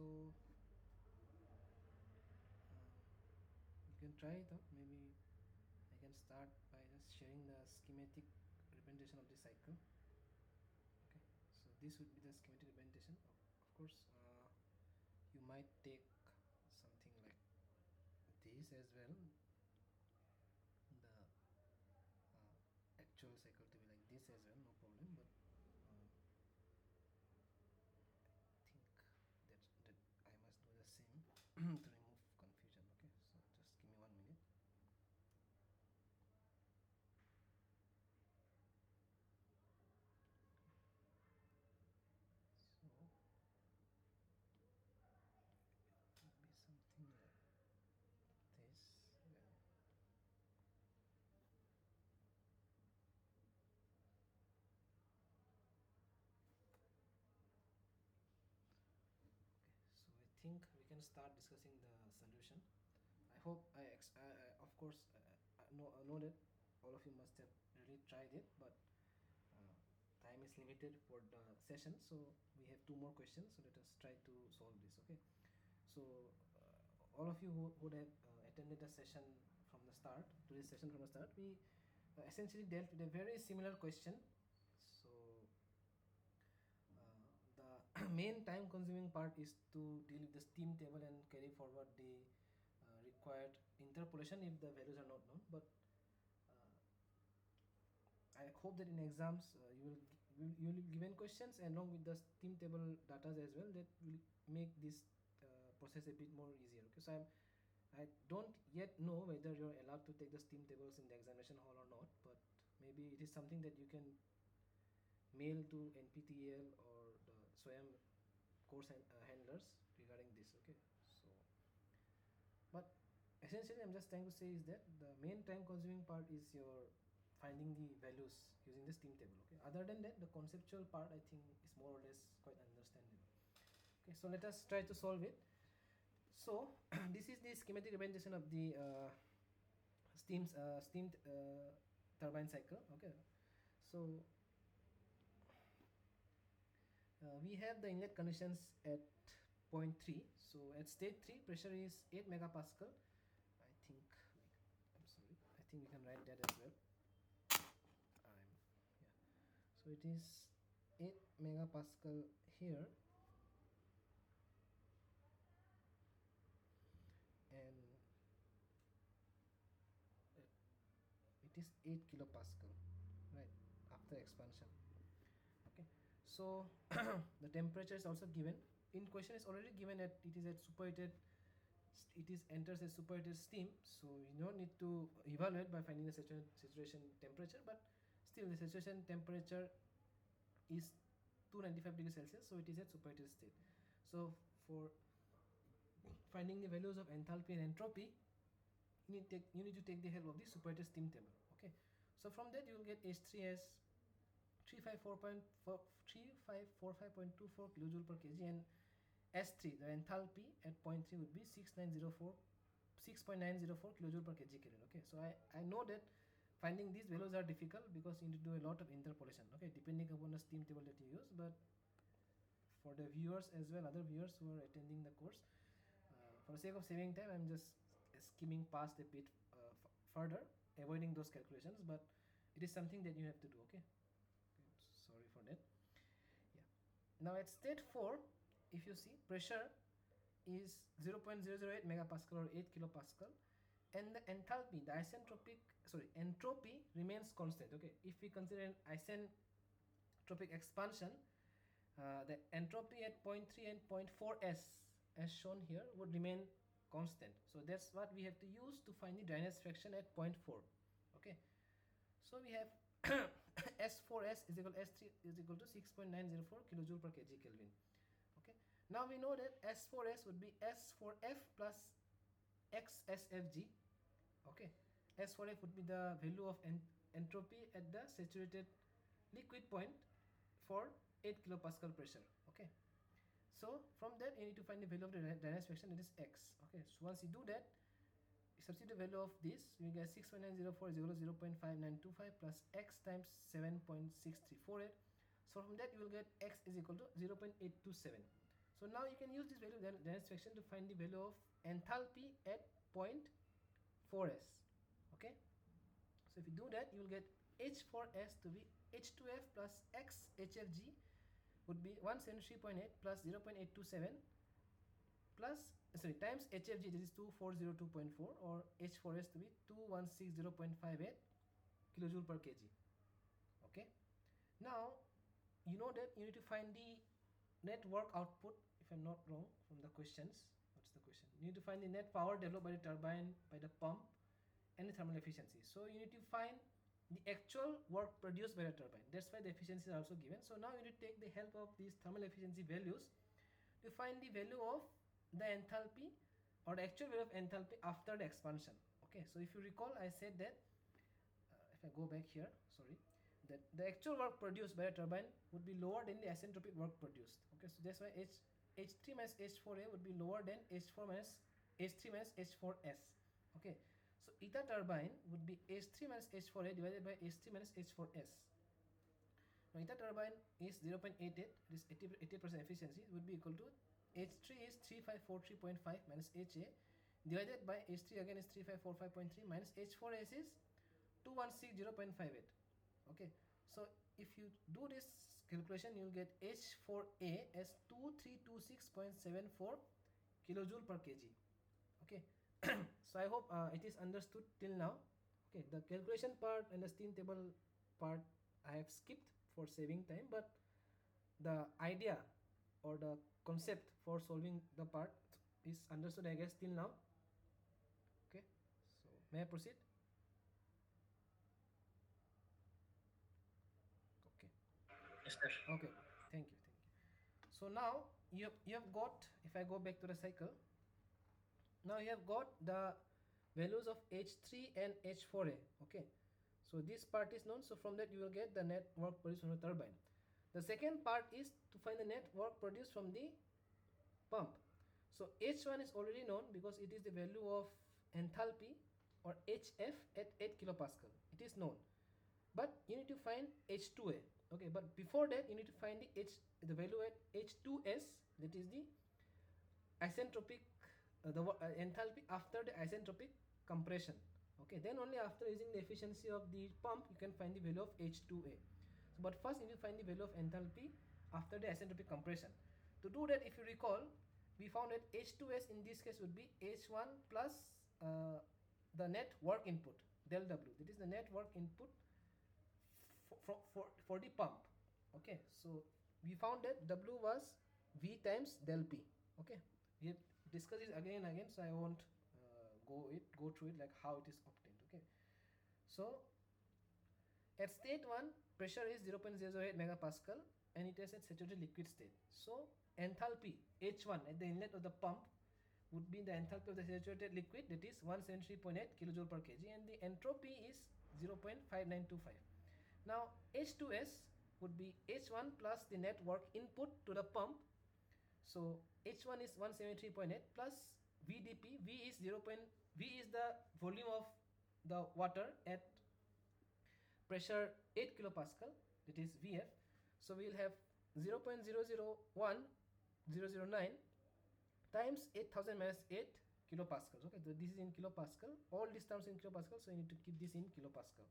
S1: So you can try it out. Maybe I can start by just sharing the schematic representation of the cycle. Okay, so this would be the schematic representation. Of course, you might take something like this as well, the actual cycle to be like this as well, no problem, but I think that I must do the same to remove confusion. Okay, so just give me 1 minute. So it would be something like this. Then so I think we can start discussing the solution. I hope of course I know that all of you must have really tried it, but time is limited for the session, so we have 2 more questions. So let us try to solve this. Okay, so all of you who would have attended the session from the start, today's session from the start, we essentially dealt with a very similar question. So the main time consuming part is to deal with the steam table and carry forward the required interpolation if the values are not known. But I hope that in exams you will be given questions along with the steam table data as well, that will make this process a bit more easier. Okay, so I don't yet know whether you're allowed to take the steam tables in the examination hall or not, but maybe it is something that you can mail to NPTEL or the SWAYAM course handlers regarding this. Okay, so but essentially I'm just trying to say is that the main time consuming part is your finding the values using the steam table. Okay, other than that, the conceptual part I think is more or less quite understandable. Okay, so let us try to solve it. So this is the schematic representation of the steamed turbine cycle. Okay, so we have the inlet conditions at point 3. So at state 3, pressure is 8 megapascal. I think we can write that as well. Yeah. So it is 8 megapascal here, and it is 8 kilopascal, right, after expansion. Okay, so the temperature is also given in question. Is already given at it is at superheated, it is enters as superheated steam, so you don't need to evaluate by finding the saturation temperature, but still the saturation temperature is 295 degrees Celsius, so it is at superheated state. So for finding the values of enthalpy and entropy, you need to take the help of the superheated steam table. Okay, so from that you will get H3 as 3545.24 kilojoule per kg, and S3, the enthalpy at point 3 would be 6.904 kilojoule per kg Kelvin. Okay, so I know that finding these values are difficult because you need to do a lot of interpolation, okay, depending upon the steam table that you use. But for the viewers as well, other viewers who are attending the course, for the sake of saving time, I'm just skimming past a bit further, avoiding those calculations, but it is something that you have to do. Okay, sorry for that. Yeah, now at state 4, if you see, pressure is 0.008 megapascal or 8 kilopascal, and the enthalpy, the entropy remains constant. Okay, if we consider an isentropic expansion, the entropy at point 3 and point 4 s, as shown here, would remain constant. So that's what we have to use to find the dryness fraction at point 4. Okay, so we have S4s is equal S3 is equal to 6.904 kilojoule per kg Kelvin. Okay, now we know that S4s would be S4f plus XSFG. Okay, S4f would be the value of entropy at the saturated liquid point for 8 kilopascal pressure. Okay, so from that you need to find the value of the dryness fraction, that is X. Okay, so once you do that, you substitute the value of this, you get 6.904 is equal to 0.5925 plus X times 7.6348. So from that you will get X is equal to 0.827. So now you can use this value of Daniels fraction to find the value of enthalpy at point 4s. Okay, so if you do that, you will get H4s to be H2f plus X HFG would be 173.8 plus 0.827 plus times HFG, this is 2402.4, or H4s to be 2160.58 kilojoule per kg. Okay, now you know that you need to find the net work output, if I'm not wrong from the questions. What's the question? You need to find the net power developed by the turbine, by the pump, and the thermal efficiency. So you need to find the actual work produced by the turbine. That's why the efficiencies are also given. So now you need to take the help of these thermal efficiency values to find the value of the enthalpy, or the actual value of enthalpy after the expansion. Okay, so if you recall, I said that if I go back here, sorry, that the actual work produced by a turbine would be lower than the isentropic work produced. Okay, so that's why H3 minus H4a would be lower than H3 minus H4s. Okay, so eta turbine would be H3 minus H4a divided by H3 minus H4s. Now eta turbine is 0.88, this 80% efficiency, would be equal to H3 is 3543.5 minus HA divided by H3 again is 3545.3 minus H4s is 2160.58. Okay, so if you do this calculation, you'll get H4a as 2326.74 kilojoule per kg. Okay, so I hope it is understood till now. Okay, the calculation part and the steam table part I have skipped for saving time, but the idea or the concept for solving the part is understood, I guess, till now. Okay, so may I proceed? Okay.
S2: Yes, sir.
S1: Okay, thank you. So now you have got, if I go back to the cycle, now you have got the values of H3 and H4a. Okay, so this part is known, so from that you will get the net work produced from the turbine. The second part is to find the net work produced from the pump. So H1 is already known because it is the value of enthalpy, or HF, at 8 kilopascal. It is known, but you need to find H2a. Okay, but before that you need to find the value at H2s, that is the isentropic enthalpy after the isentropic compression. Okay, then only after using the efficiency of the pump you can find the value of H2a. So, but first you need to find the value of enthalpy after the isentropic compression. To do that, if you recall, we found that H2s in this case would be H1 plus the net work input, del W, that is the net work input for the pump. Okay, so we found that W was V times del P. Okay, we have discussed it again and again, so I won't go through it like how it is obtained. Okay, so at state 1 pressure is 0.008 megapascal and it is at saturated liquid state. So enthalpy H1 at the inlet of the pump would be the enthalpy of the saturated liquid, that is 173.8 kilojoule per kg, and the entropy is 0.5925. Now H2s would be H1 plus the net work input to the pump. So H1 is 173.8 plus VdP. V is the volume of the water at pressure 8 kilopascal, that is Vf. So we will have 0.001009 times 8000 minus 8 kilopascals. Okay, so this is in kilopascal, all these terms in kilopascal, so you need to keep this in kilopascal.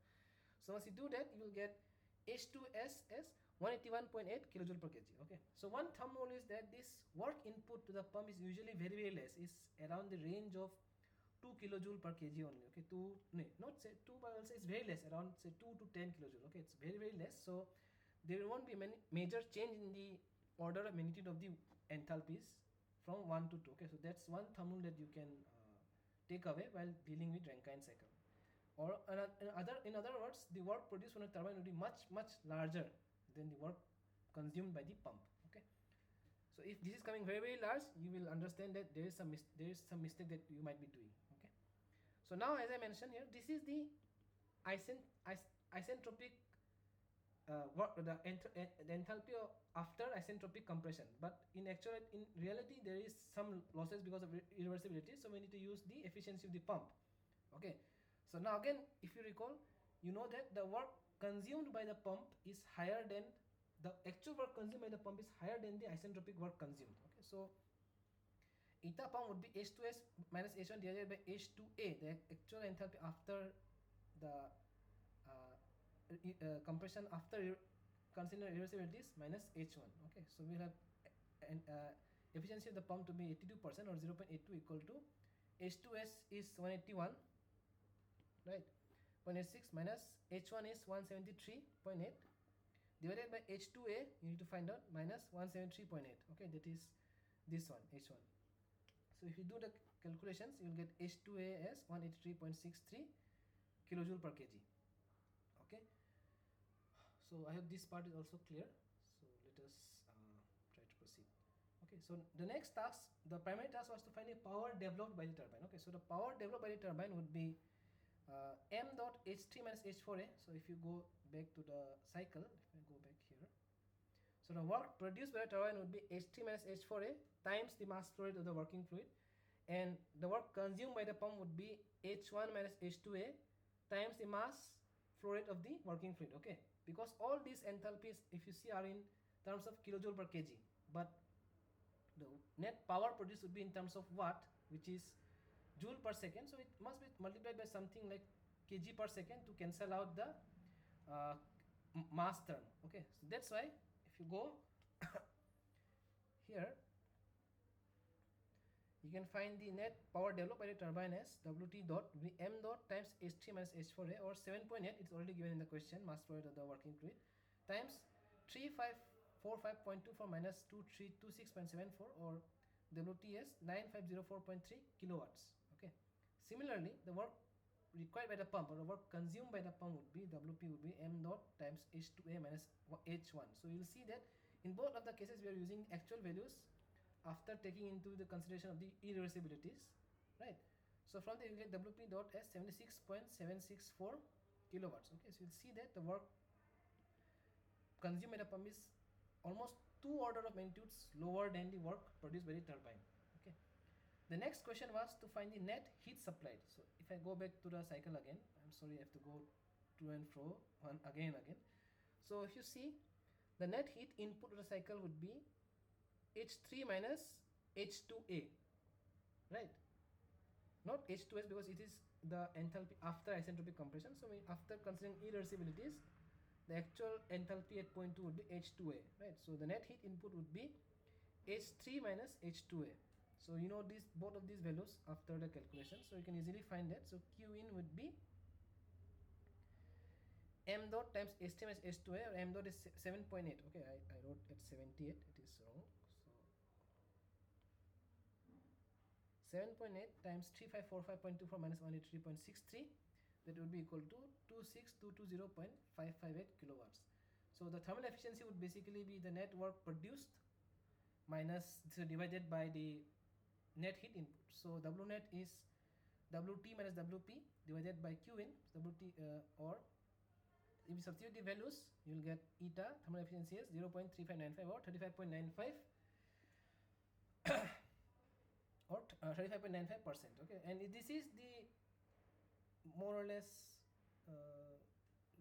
S1: So once you do that, you will get H2s as 181.8 kilojoule per kg. Okay, so one thumb rule is that this work input to the pump is usually very less, is around the range of 2 kilojoule per kg only. Okay, not say 2, but I'll say it's very less, around say 2 to 10 kilojoule. Okay, it's very less, so there won't be many major change in the order of magnitude of the enthalpies from 1 to 2. Okay, so that's one thumb rule that you can take away while dealing with Rankine cycle. Or in other words, the work produced from a turbine will be much larger than the work consumed by the pump. Okay, so if this is coming very large, you will understand that there is some mistake that you might be doing. Okay, so now as I mentioned here, this is the isentropic work, the enthalpy after isentropic compression, but in reality there is some losses because of irreversibility, so we need to use the efficiency of the pump. Okay, so now again, if you recall, you know that the work consumed by the pump is higher than the actual work consumed by the pump is higher than the isentropic work consumed. Okay, So eta pump would be H2S minus H1 divided by H2A, the actual enthalpy after the compression after considering irreversibilities, minus H1. Okay, so we'll have an efficiency of the pump to be 82% or 0.82 equal to H2S is 181, right, 0.86 minus H1 is 173.8 divided by H2A, you need to find out, minus 173.8. okay, that is this one, H1. So if you do the calculations, you will get H2A as 183.63 kilojoule per kg. Okay, so I hope this part is also clear. So let us try to proceed. Okay, so the next task, the primary task was to find a power developed by the turbine. Okay, so the power developed by the turbine would be m dot h3 minus h4a. So if you go back to the cycle, if I go back here, so the work produced by the turbine would be h3 minus h4a times the mass flow rate of the working fluid, and the work consumed by the pump would be h1 minus h2a times the mass flow rate of the working fluid. Okay, because all these enthalpies, if you see, are in terms of kilojoule per kg, but the net power produced would be in terms of watt, which is joule per second, so it must be multiplied by something like kg per second to cancel out the mass term. Okay, so that's why if you go here, you can find the net power developed by the turbine as Wt dot m dot times h3 minus h4a, or 7.8, it's already given in the question, mass flow rate of the working fluid, times 3545.24 minus 2326.74, or Wt is 9504.3 kilowatts. Okay, similarly, the work required by the pump, or the work consumed by the pump, would be Wp would be m dot times h2a minus h1. So you will see that in both of the cases we are using actual values after taking into the consideration of the irreversibilities, right? So from there you get Wp dot as 76.764 kilowatts. Okay, so you'll see that the work consumed by the pump is almost 2 order of magnitudes lower than the work produced by the turbine. Okay, the next question was to find the net heat supplied. So if I go back to the cycle again, I'm sorry, I have to go to and fro again. So if you see, the net heat input to the cycle would be H3 minus H2A, right? Not H2S, because it is the enthalpy after isentropic compression. So after considering irreversibilities, the actual enthalpy at point 2 would be H2A, right? So the net heat input would be H3 minus H2A. So you know these, both of these values after the calculation, so you can easily find that. So Q in would be m dot times H3 minus H2A, or m dot is 7.8. okay, I wrote at 78, it is wrong. 7.8 times 3545.24 minus 183.63, that would be equal to 26220.558 kilowatts. So the thermal efficiency would basically be the net work produced minus, so divided by the net heat input. So W net is Wt minus Wp divided by Q in, Wt, or if you substitute the values, you will get eta thermal efficiency is 0.3595 or 35.95 or 35.95%. okay, and this is the more or less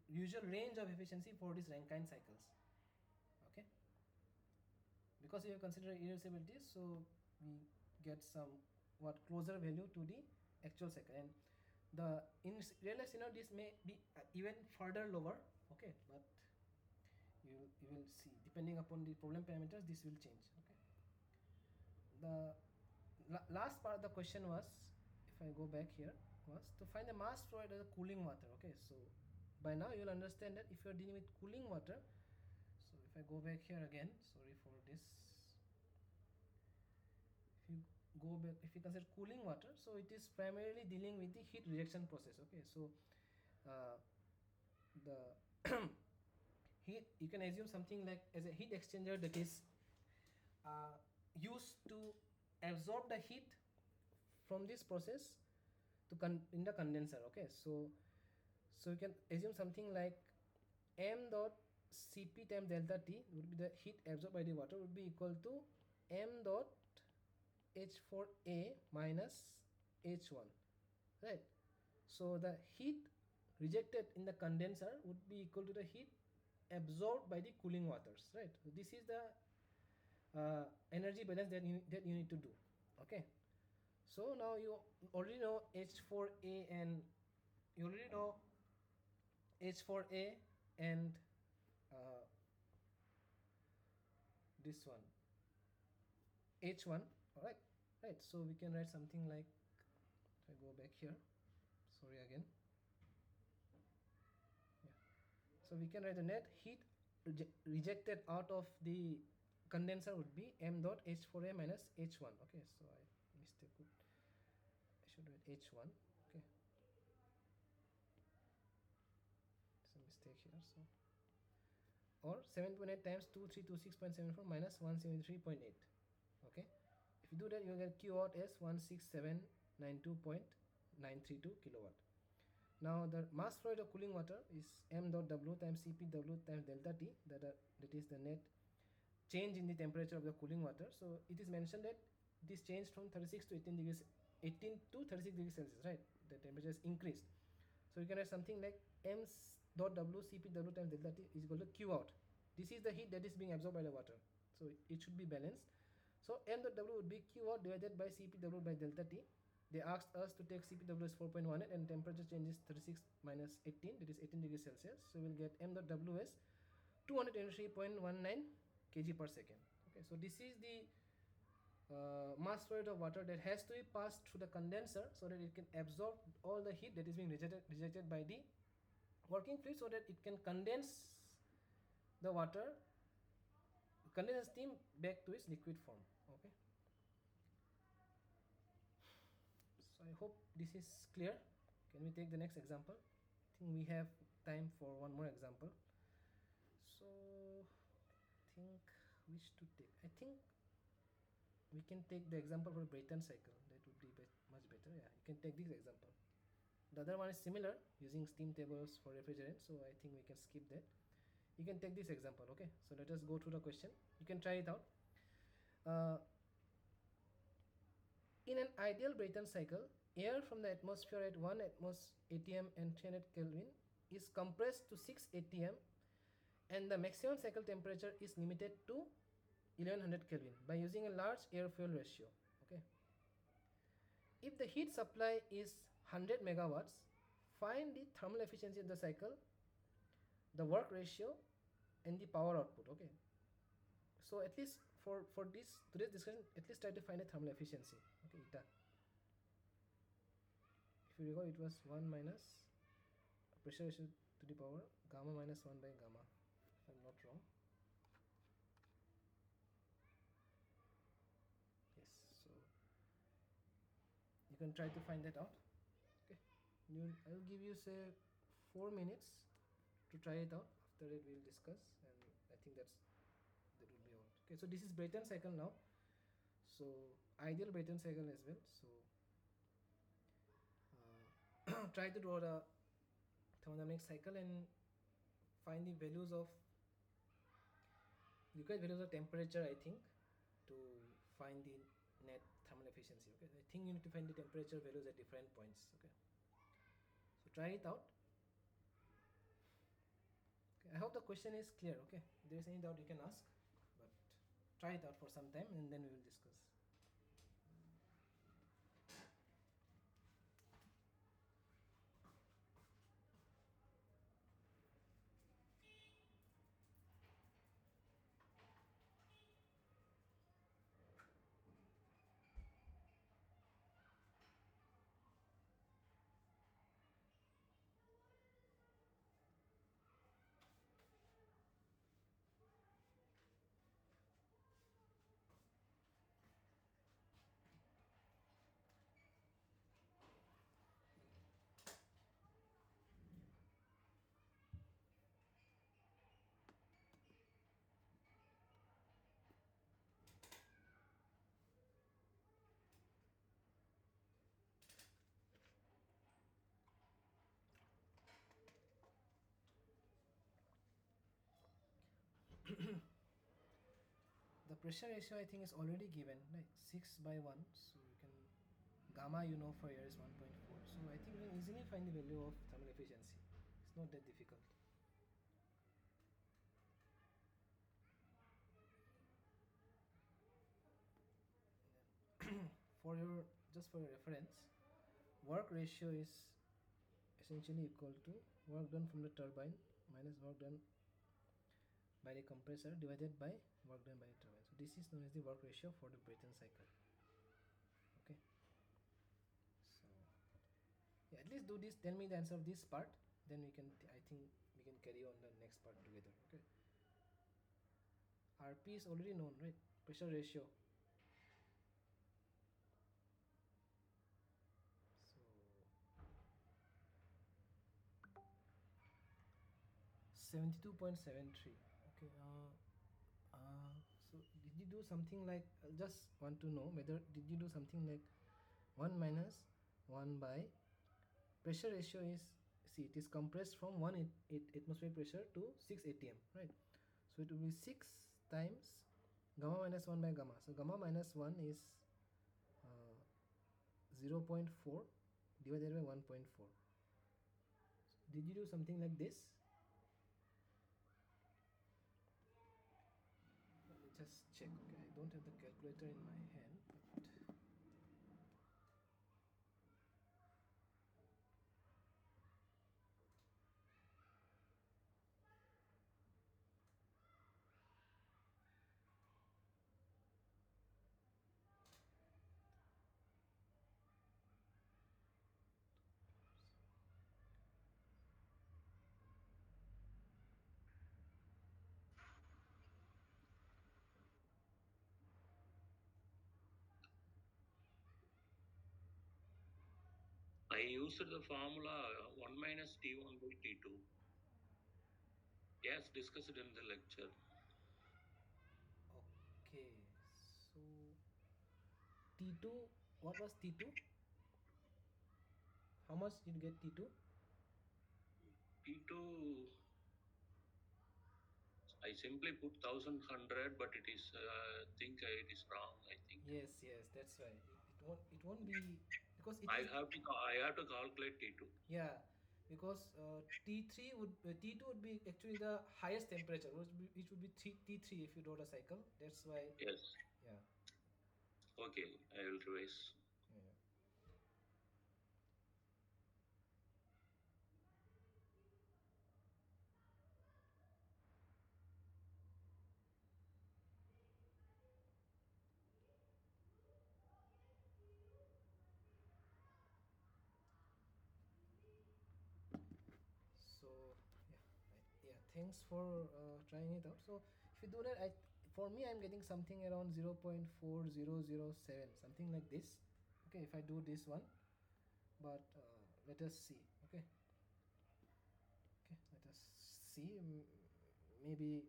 S1: usual range of efficiency for these Rankine cycles. Okay, because we have considered irreversibility, so we get some closer value to the actual cycle, and the in real life scenario this may be even further lower. Okay, but you will see, depending upon the problem parameters, this will change. Okay, the last part of the question was, if I go back here, was to find the mass flow rate of the cooling water. Okay, so by now you will understand that if you are dealing with cooling water, so if I go back here again, sorry for this, if you go back, if you consider cooling water, so it is primarily dealing with the heat rejection process. Okay, so the heat, you can assume something like as a heat exchanger that is used to absorb the heat from this process to in the condenser. Okay, so you can assume something like m dot Cp times delta T would be the heat absorbed by the water, would be equal to m dot H4A minus H1, right? So the heat rejected in the condenser would be equal to the heat absorbed by the cooling waters, right? So this is the energy balance that you need to do. Okay, so now you already know H4A, and you already know H4A and uh, this one H1. All right, right. So we can write something like, if I go back here, sorry again. Yeah. So we can write the net heat rejected out of the condenser would be m dot H4A minus H1. Okay, so I mistake. I should write H1. Okay, it's a mistake here. So, or 7.8 times 2326.74 minus 173.8. Okay, if you do that, you get Q out as 16792.932 kilowatt. Now the mass flow rate of cooling water is m dot W times CPW times delta T, that is the net change in the temperature of the cooling water. So it is mentioned that this changed from 36 to 18 degrees, 18 to 36 degrees Celsius, right? The temperature is increased. So you can write something like m dot W CPW times delta T is equal to Q out. This is the heat that is being absorbed by the water, so it should be balanced. So m dot W would be Q out divided by CPW by delta T. They asked us to take CPW as 4.18 and temperature change is 36 minus 18, that is 18 degrees Celsius. So we'll get m dot W as 223.19 kg per second. Okay, so this is the mass flow rate of water that has to be passed through the condenser so that it can absorb all the heat that is being rejected by the working fluid, so that it can condense the water, condense steam back to its liquid form. Okay, so I hope this is clear. Can we take the next example? I think we have time for one more example. So I think which to take? I think we can take the example for Brayton cycle. That would be much better. Yeah, you can take this example. The other one is similar, using steam tables for refrigerant, so I think we can skip that. You can take this example. Okay, so let us go through the question. You can try it out. In an ideal Brayton cycle, air from the atmosphere at 1 atm and 300 Kelvin is compressed to 6 atm, and the maximum cycle temperature is limited to 1100 Kelvin by using a large air-fuel ratio. Okay. If the heat supply is 100 megawatts, find the thermal efficiency of the cycle, the work ratio, and the power output. Okay. So at least for this today's discussion, at least try to find a thermal efficiency. Okay, eta. If you recall, it was 1 minus pressure ratio to the power gamma minus 1 by gamma, if I'm not wrong. Yes, so you can try to find that out. Okay, I'll give you say 4 minutes to try it out. After it we'll discuss, and I think that will be all. Okay, so this is Brayton cycle now, so ideal Brayton cycle as well. So try to draw the thermodynamic cycle and find the values of required values of temperature, I think, to find the net thermal efficiency. Okay, I think you need to find the temperature values at different points. Okay, so try it out. Okay, I hope the question is clear. Okay, if there is any doubt you can ask, but try it out for some time and then we will discuss. The pressure ratio I think is already given, like 6 by 1, so you can, gamma you know for air is 1.4, so I think you can easily find the value of thermal efficiency. It's not that difficult. for your reference, work ratio is essentially equal to work done from the turbine minus work done by the compressor divided by work done by the turbine. So this is known as the work ratio for the Brayton cycle. Okay. So yeah, at least do this. Tell me the answer of this part. Then we can. I think we can carry on the next part together. Okay. RP is already known, right? Pressure ratio. So 72.73. Okay. So did you do something like? Just want to know whether did you do something like 1 minus 1 by pressure ratio is, see, it is compressed from 1 atmospheric pressure to 6 atm, right? So it will be 6 times gamma minus 1 by gamma. So gamma minus 1 is 0.4 divided by 1.4. So did you do something like this? Let me just check. Okay, I don't have the calculator in my hand, but
S3: I used the formula 1 minus T1 by T2. Yes, discussed in the lecture.
S1: okay. So T2, what was T2? How much did you get T2?
S3: T2, I simply put 1100, but it is, think it is wrong, I think.
S1: Yes, that's why. It won't be, because it is,
S3: I have to calculate T2.
S1: yeah, because T2 would be actually the highest temperature, which would be T3 if you do the cycle. That's why.
S3: Yes.
S1: Yeah.
S3: Okay, I will revise.
S1: Yeah. So yeah, yeah. Thanks for trying it out. So if you do that, for me I'm getting something around 0.4007, something like this. Okay, if I do this one, but let us see. Okay, let us see. Maybe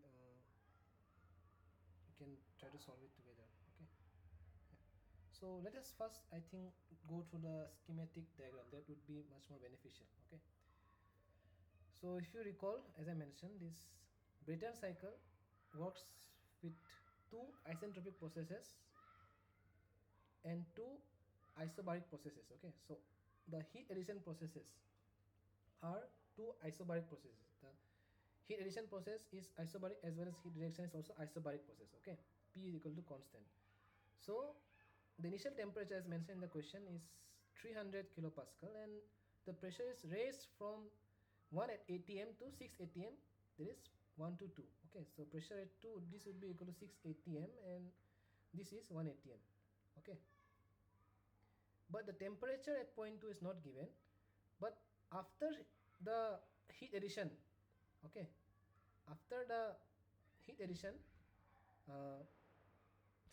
S1: we can try to solve it together. Okay. Yeah. So let us first, I think, go through the schematic diagram. That would be much more beneficial. Okay. So if you recall, as I mentioned, this Brayton cycle works with two isentropic processes and two isobaric processes. Okay, so the heat addition processes are two isobaric processes. The heat addition process is isobaric as well as heat reduction is also isobaric process. Okay, P is equal to constant. So the initial temperature, as mentioned in the question, is 300 kilopascal, and the pressure is raised from 1 at atm to 6 atm. There is 1 to 2. Okay, so pressure at 2, this would be equal to 6 atm, and this is 1 atm. Okay, but the temperature at point 2 is not given. But after the heat addition, okay, after the heat addition, uh,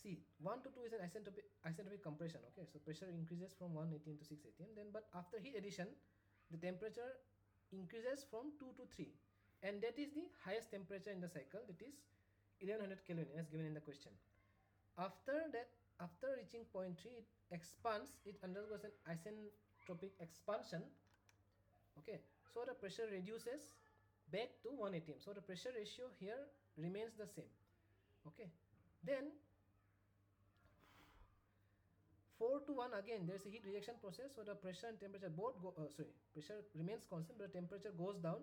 S1: see, 1 to 2 is an isentropic compression. Okay, so pressure increases from 1 atm to 6 atm. Then, but after heat addition, the temperature increases from 2 to 3, and that is the highest temperature in the cycle. That is 1100 Kelvin, as given in the question. After that, after reaching point 3, it expands. It undergoes an isentropic expansion. Okay, so the pressure reduces back to 1 atm. So the pressure ratio here remains the same. Okay, then 4 to 1, again there is a heat rejection process, so the pressure and temperature both go, pressure remains constant, but the temperature goes down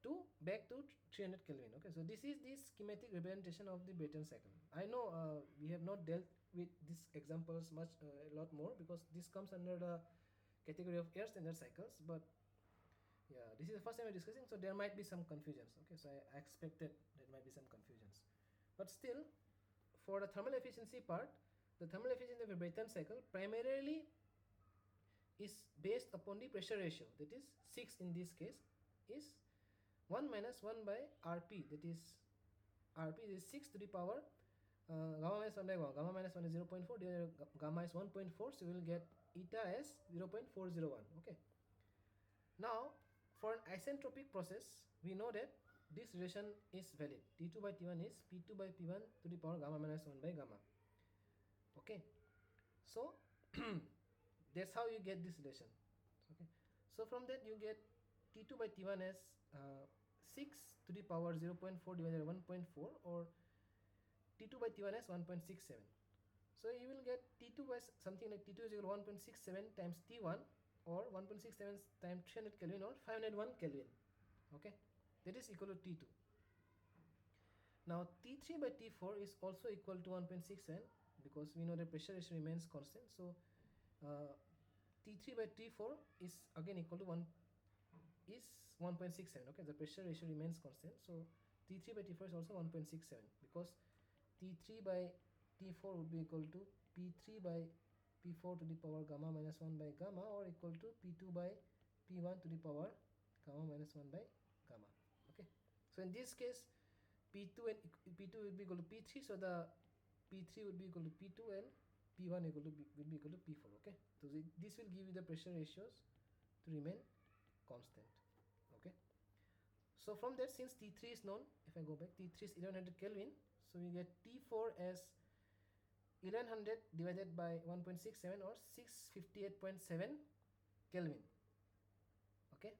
S1: to back to 300 Kelvin. Okay, so this is the schematic representation of the Brayton cycle. I know we have not dealt with these examples much a lot more, because this comes under the category of air standard cycles. But yeah, this is the first time we're discussing, so there might be some confusions. Okay, so I expected there might be some confusions, but still, for the thermal efficiency part, the thermal efficiency of a Brayton cycle primarily is based upon the pressure ratio, that is 6 in this case, is 1 minus 1 by Rp, that is Rp is 6 to the power gamma minus 1 by gamma. Gamma minus 1 is 0.4, divided by gamma is 1.4, so we will get eta as 0.401. Okay. Now, for an isentropic process, we know that this relation is valid. T2 by T1 is P2 by P1 to the power gamma minus 1 by gamma. Okay. So, that's how you get this relation. Okay. So, from that you get T2 by T1 as 6 to the power 0.4 divided by 1.4, or T2 by T1 as 1.67. So you will get T2 by something like T2 is equal to 1.67 times T1, or 1.67 times 300 Kelvin, or 501 Kelvin. Okay, that is equal to T2. Now T3 by T4 is also equal to 1.67, because we know the pressure ratio remains constant. So T3 by T4 is again equal to 1.67. Okay, the pressure ratio remains constant. So T3 by T4 is also 1.67, because T3 by T4 would be equal to P3 by P4 to the power gamma minus 1 by gamma, or equal to P2 by P1 to the power gamma minus 1 by gamma. Okay, so in this case P2 and P2 will be equal to P3, so the P3 would be equal to P2 and P1 will be equal to P4. Okay, so this will give you the pressure ratios to remain constant. Okay, so from that, since T3 is known, if I go back, T3 is 1100 Kelvin, so we get T4 as 1100 divided by 1.67, or 658.7 Kelvin. Okay,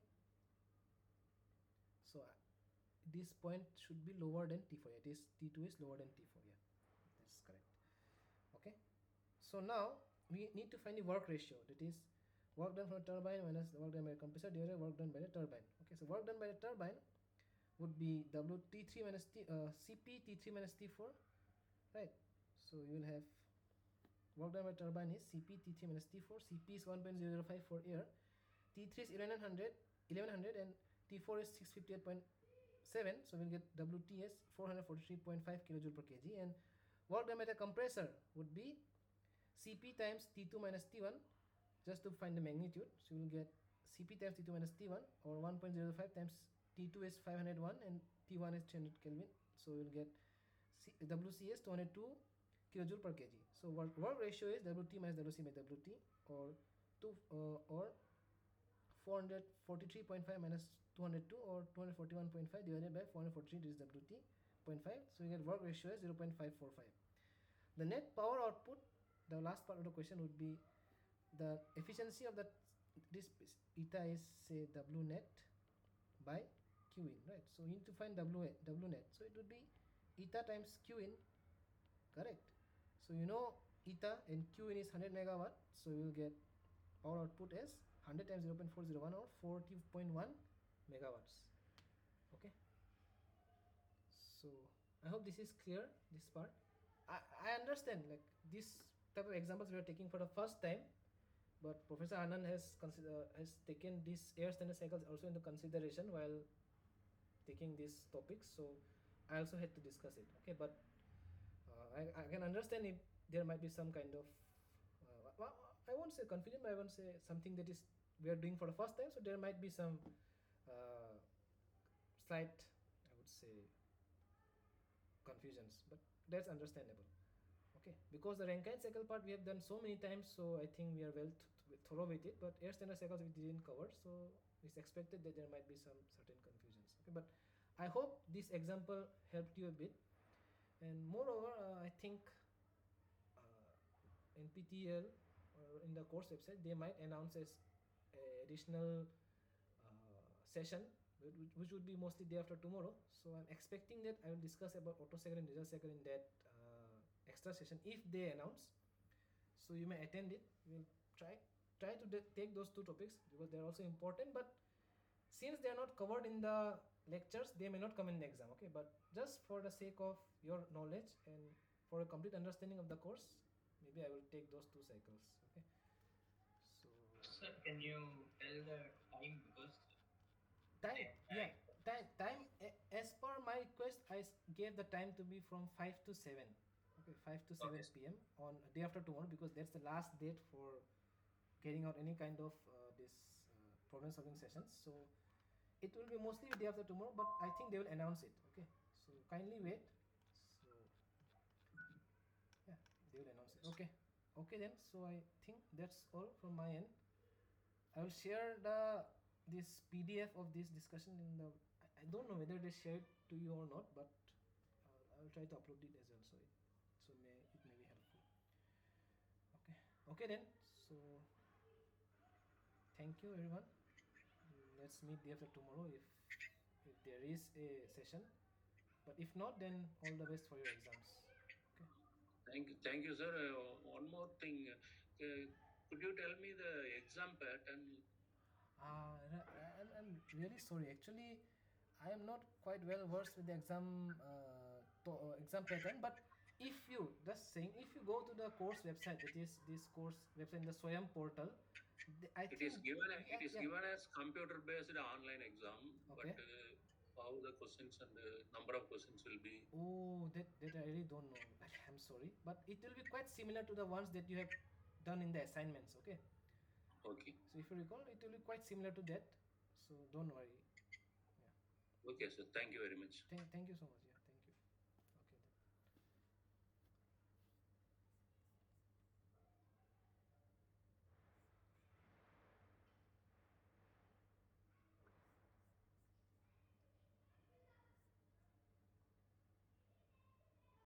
S1: so this point should be lower than T4. It is T2 is lower than T4. Yeah, that's correct. Okay, so now we need to find the work ratio, that is work done from the turbine minus work done by the compressor divided by work done by the turbine. Okay, so work done by the turbine would be W T3 minus Cp T3 minus T4, right? So you will have work done by turbine is Cp T3 minus T4. Cp is 1.005 for air, T3 is 1100 and T4 is 658.7, so we'll get Wt as 443.5 kJ per kg, and work done by the compressor would be Cp times T2 minus T1, just to find the magnitude. So you will get Cp times T2 minus T1, or 1.05 times T2 is 501 and T1 is 300 Kelvin, so you will get Wc is 202 kJ per kg. So work ratio is Wt minus Wc by Wt, or 443.5 minus 202, or 241.5 divided by 443, this is Wt 0.5. So you get work ratio is 0.545. The net power output, the last part of the question, would be the efficiency of this eta is, say, W net by Q in, right? So you need to find W net. So it would be eta times Q in, correct? So you know eta and Q in is 100 megawatt, so you will get power output as 100 times 0.401, or 40.1 megawatts. Okay, so I hope this is clear, this part. I understand, like, this type of examples we are taking for the first time, but Professor Anand has taken these air standard cycles also into consideration while taking these topics, so I also had to discuss it. Okay, but I can understand if there might be some kind of I won't say confusion, but I won't say something that is we are doing for the first time, so there might be some slight, I would say, confusions, but that's understandable. Okay, because the Rankine cycle part we have done so many times, so I think we are well thorough with it, but air standard cycles we didn't cover, so it's expected that there might be some certain confusions. Okay, but I hope this example helped you a bit, and moreover I think NPTEL, or in the course website, they might announce as additional session which would be mostly day after tomorrow, so I'm expecting that I will discuss about auto cycle and diesel cycle in that extra session if they announce. So you may attend it. We'll try to take those two topics because they're also important, but since they are not covered in the lectures, they may not come in the exam. Okay, but just for the sake of your knowledge and for a complete understanding of the course, maybe I will take those 2 cycles. Okay. So
S2: Sir, can you tell the time because
S1: time,
S2: I
S1: yeah, time. As per my request, gave the time to be from 5 to 7. Okay, 5 to 7
S2: okay, sir.
S1: p.m. on day after tomorrow, because that's the last date for carrying out any kind of this problem solving sessions. So it will be mostly day after tomorrow, but I think they will announce it. Okay, so kindly wait. So yeah, they will announce it. Okay, okay then. So I think that's all from my end. I will share this PDF of this discussion in the. I don't know whether they shared to you or not, but I will try to upload it as well. So it may be helpful. Okay, okay then. So thank you everyone. Let's meet day after tomorrow if there is a session. But if not, then all the best for your exams. Okay.
S3: Thank you, sir. One more thing. Could you tell me the exam pattern?
S1: I'm really sorry. Actually, I am not quite well versed with the exam pattern. But if you just saying, if you go to the course website, that is this course website in the SWAYAM portal, I
S3: It is
S1: think
S3: given. It
S1: yeah,
S3: is
S1: yeah,
S3: given as computer-based online exam, but
S1: okay.
S3: how the questions and the number of questions will be.
S1: Oh, that I really don't know. I'm sorry, but it will be quite similar to the ones that you have done in the assignments. Okay.
S3: Okay.
S1: So if you recall, it will be quite similar to that. So don't worry. Yeah.
S3: Okay, sir. Thank you very much.
S1: Thank you so much. Yeah.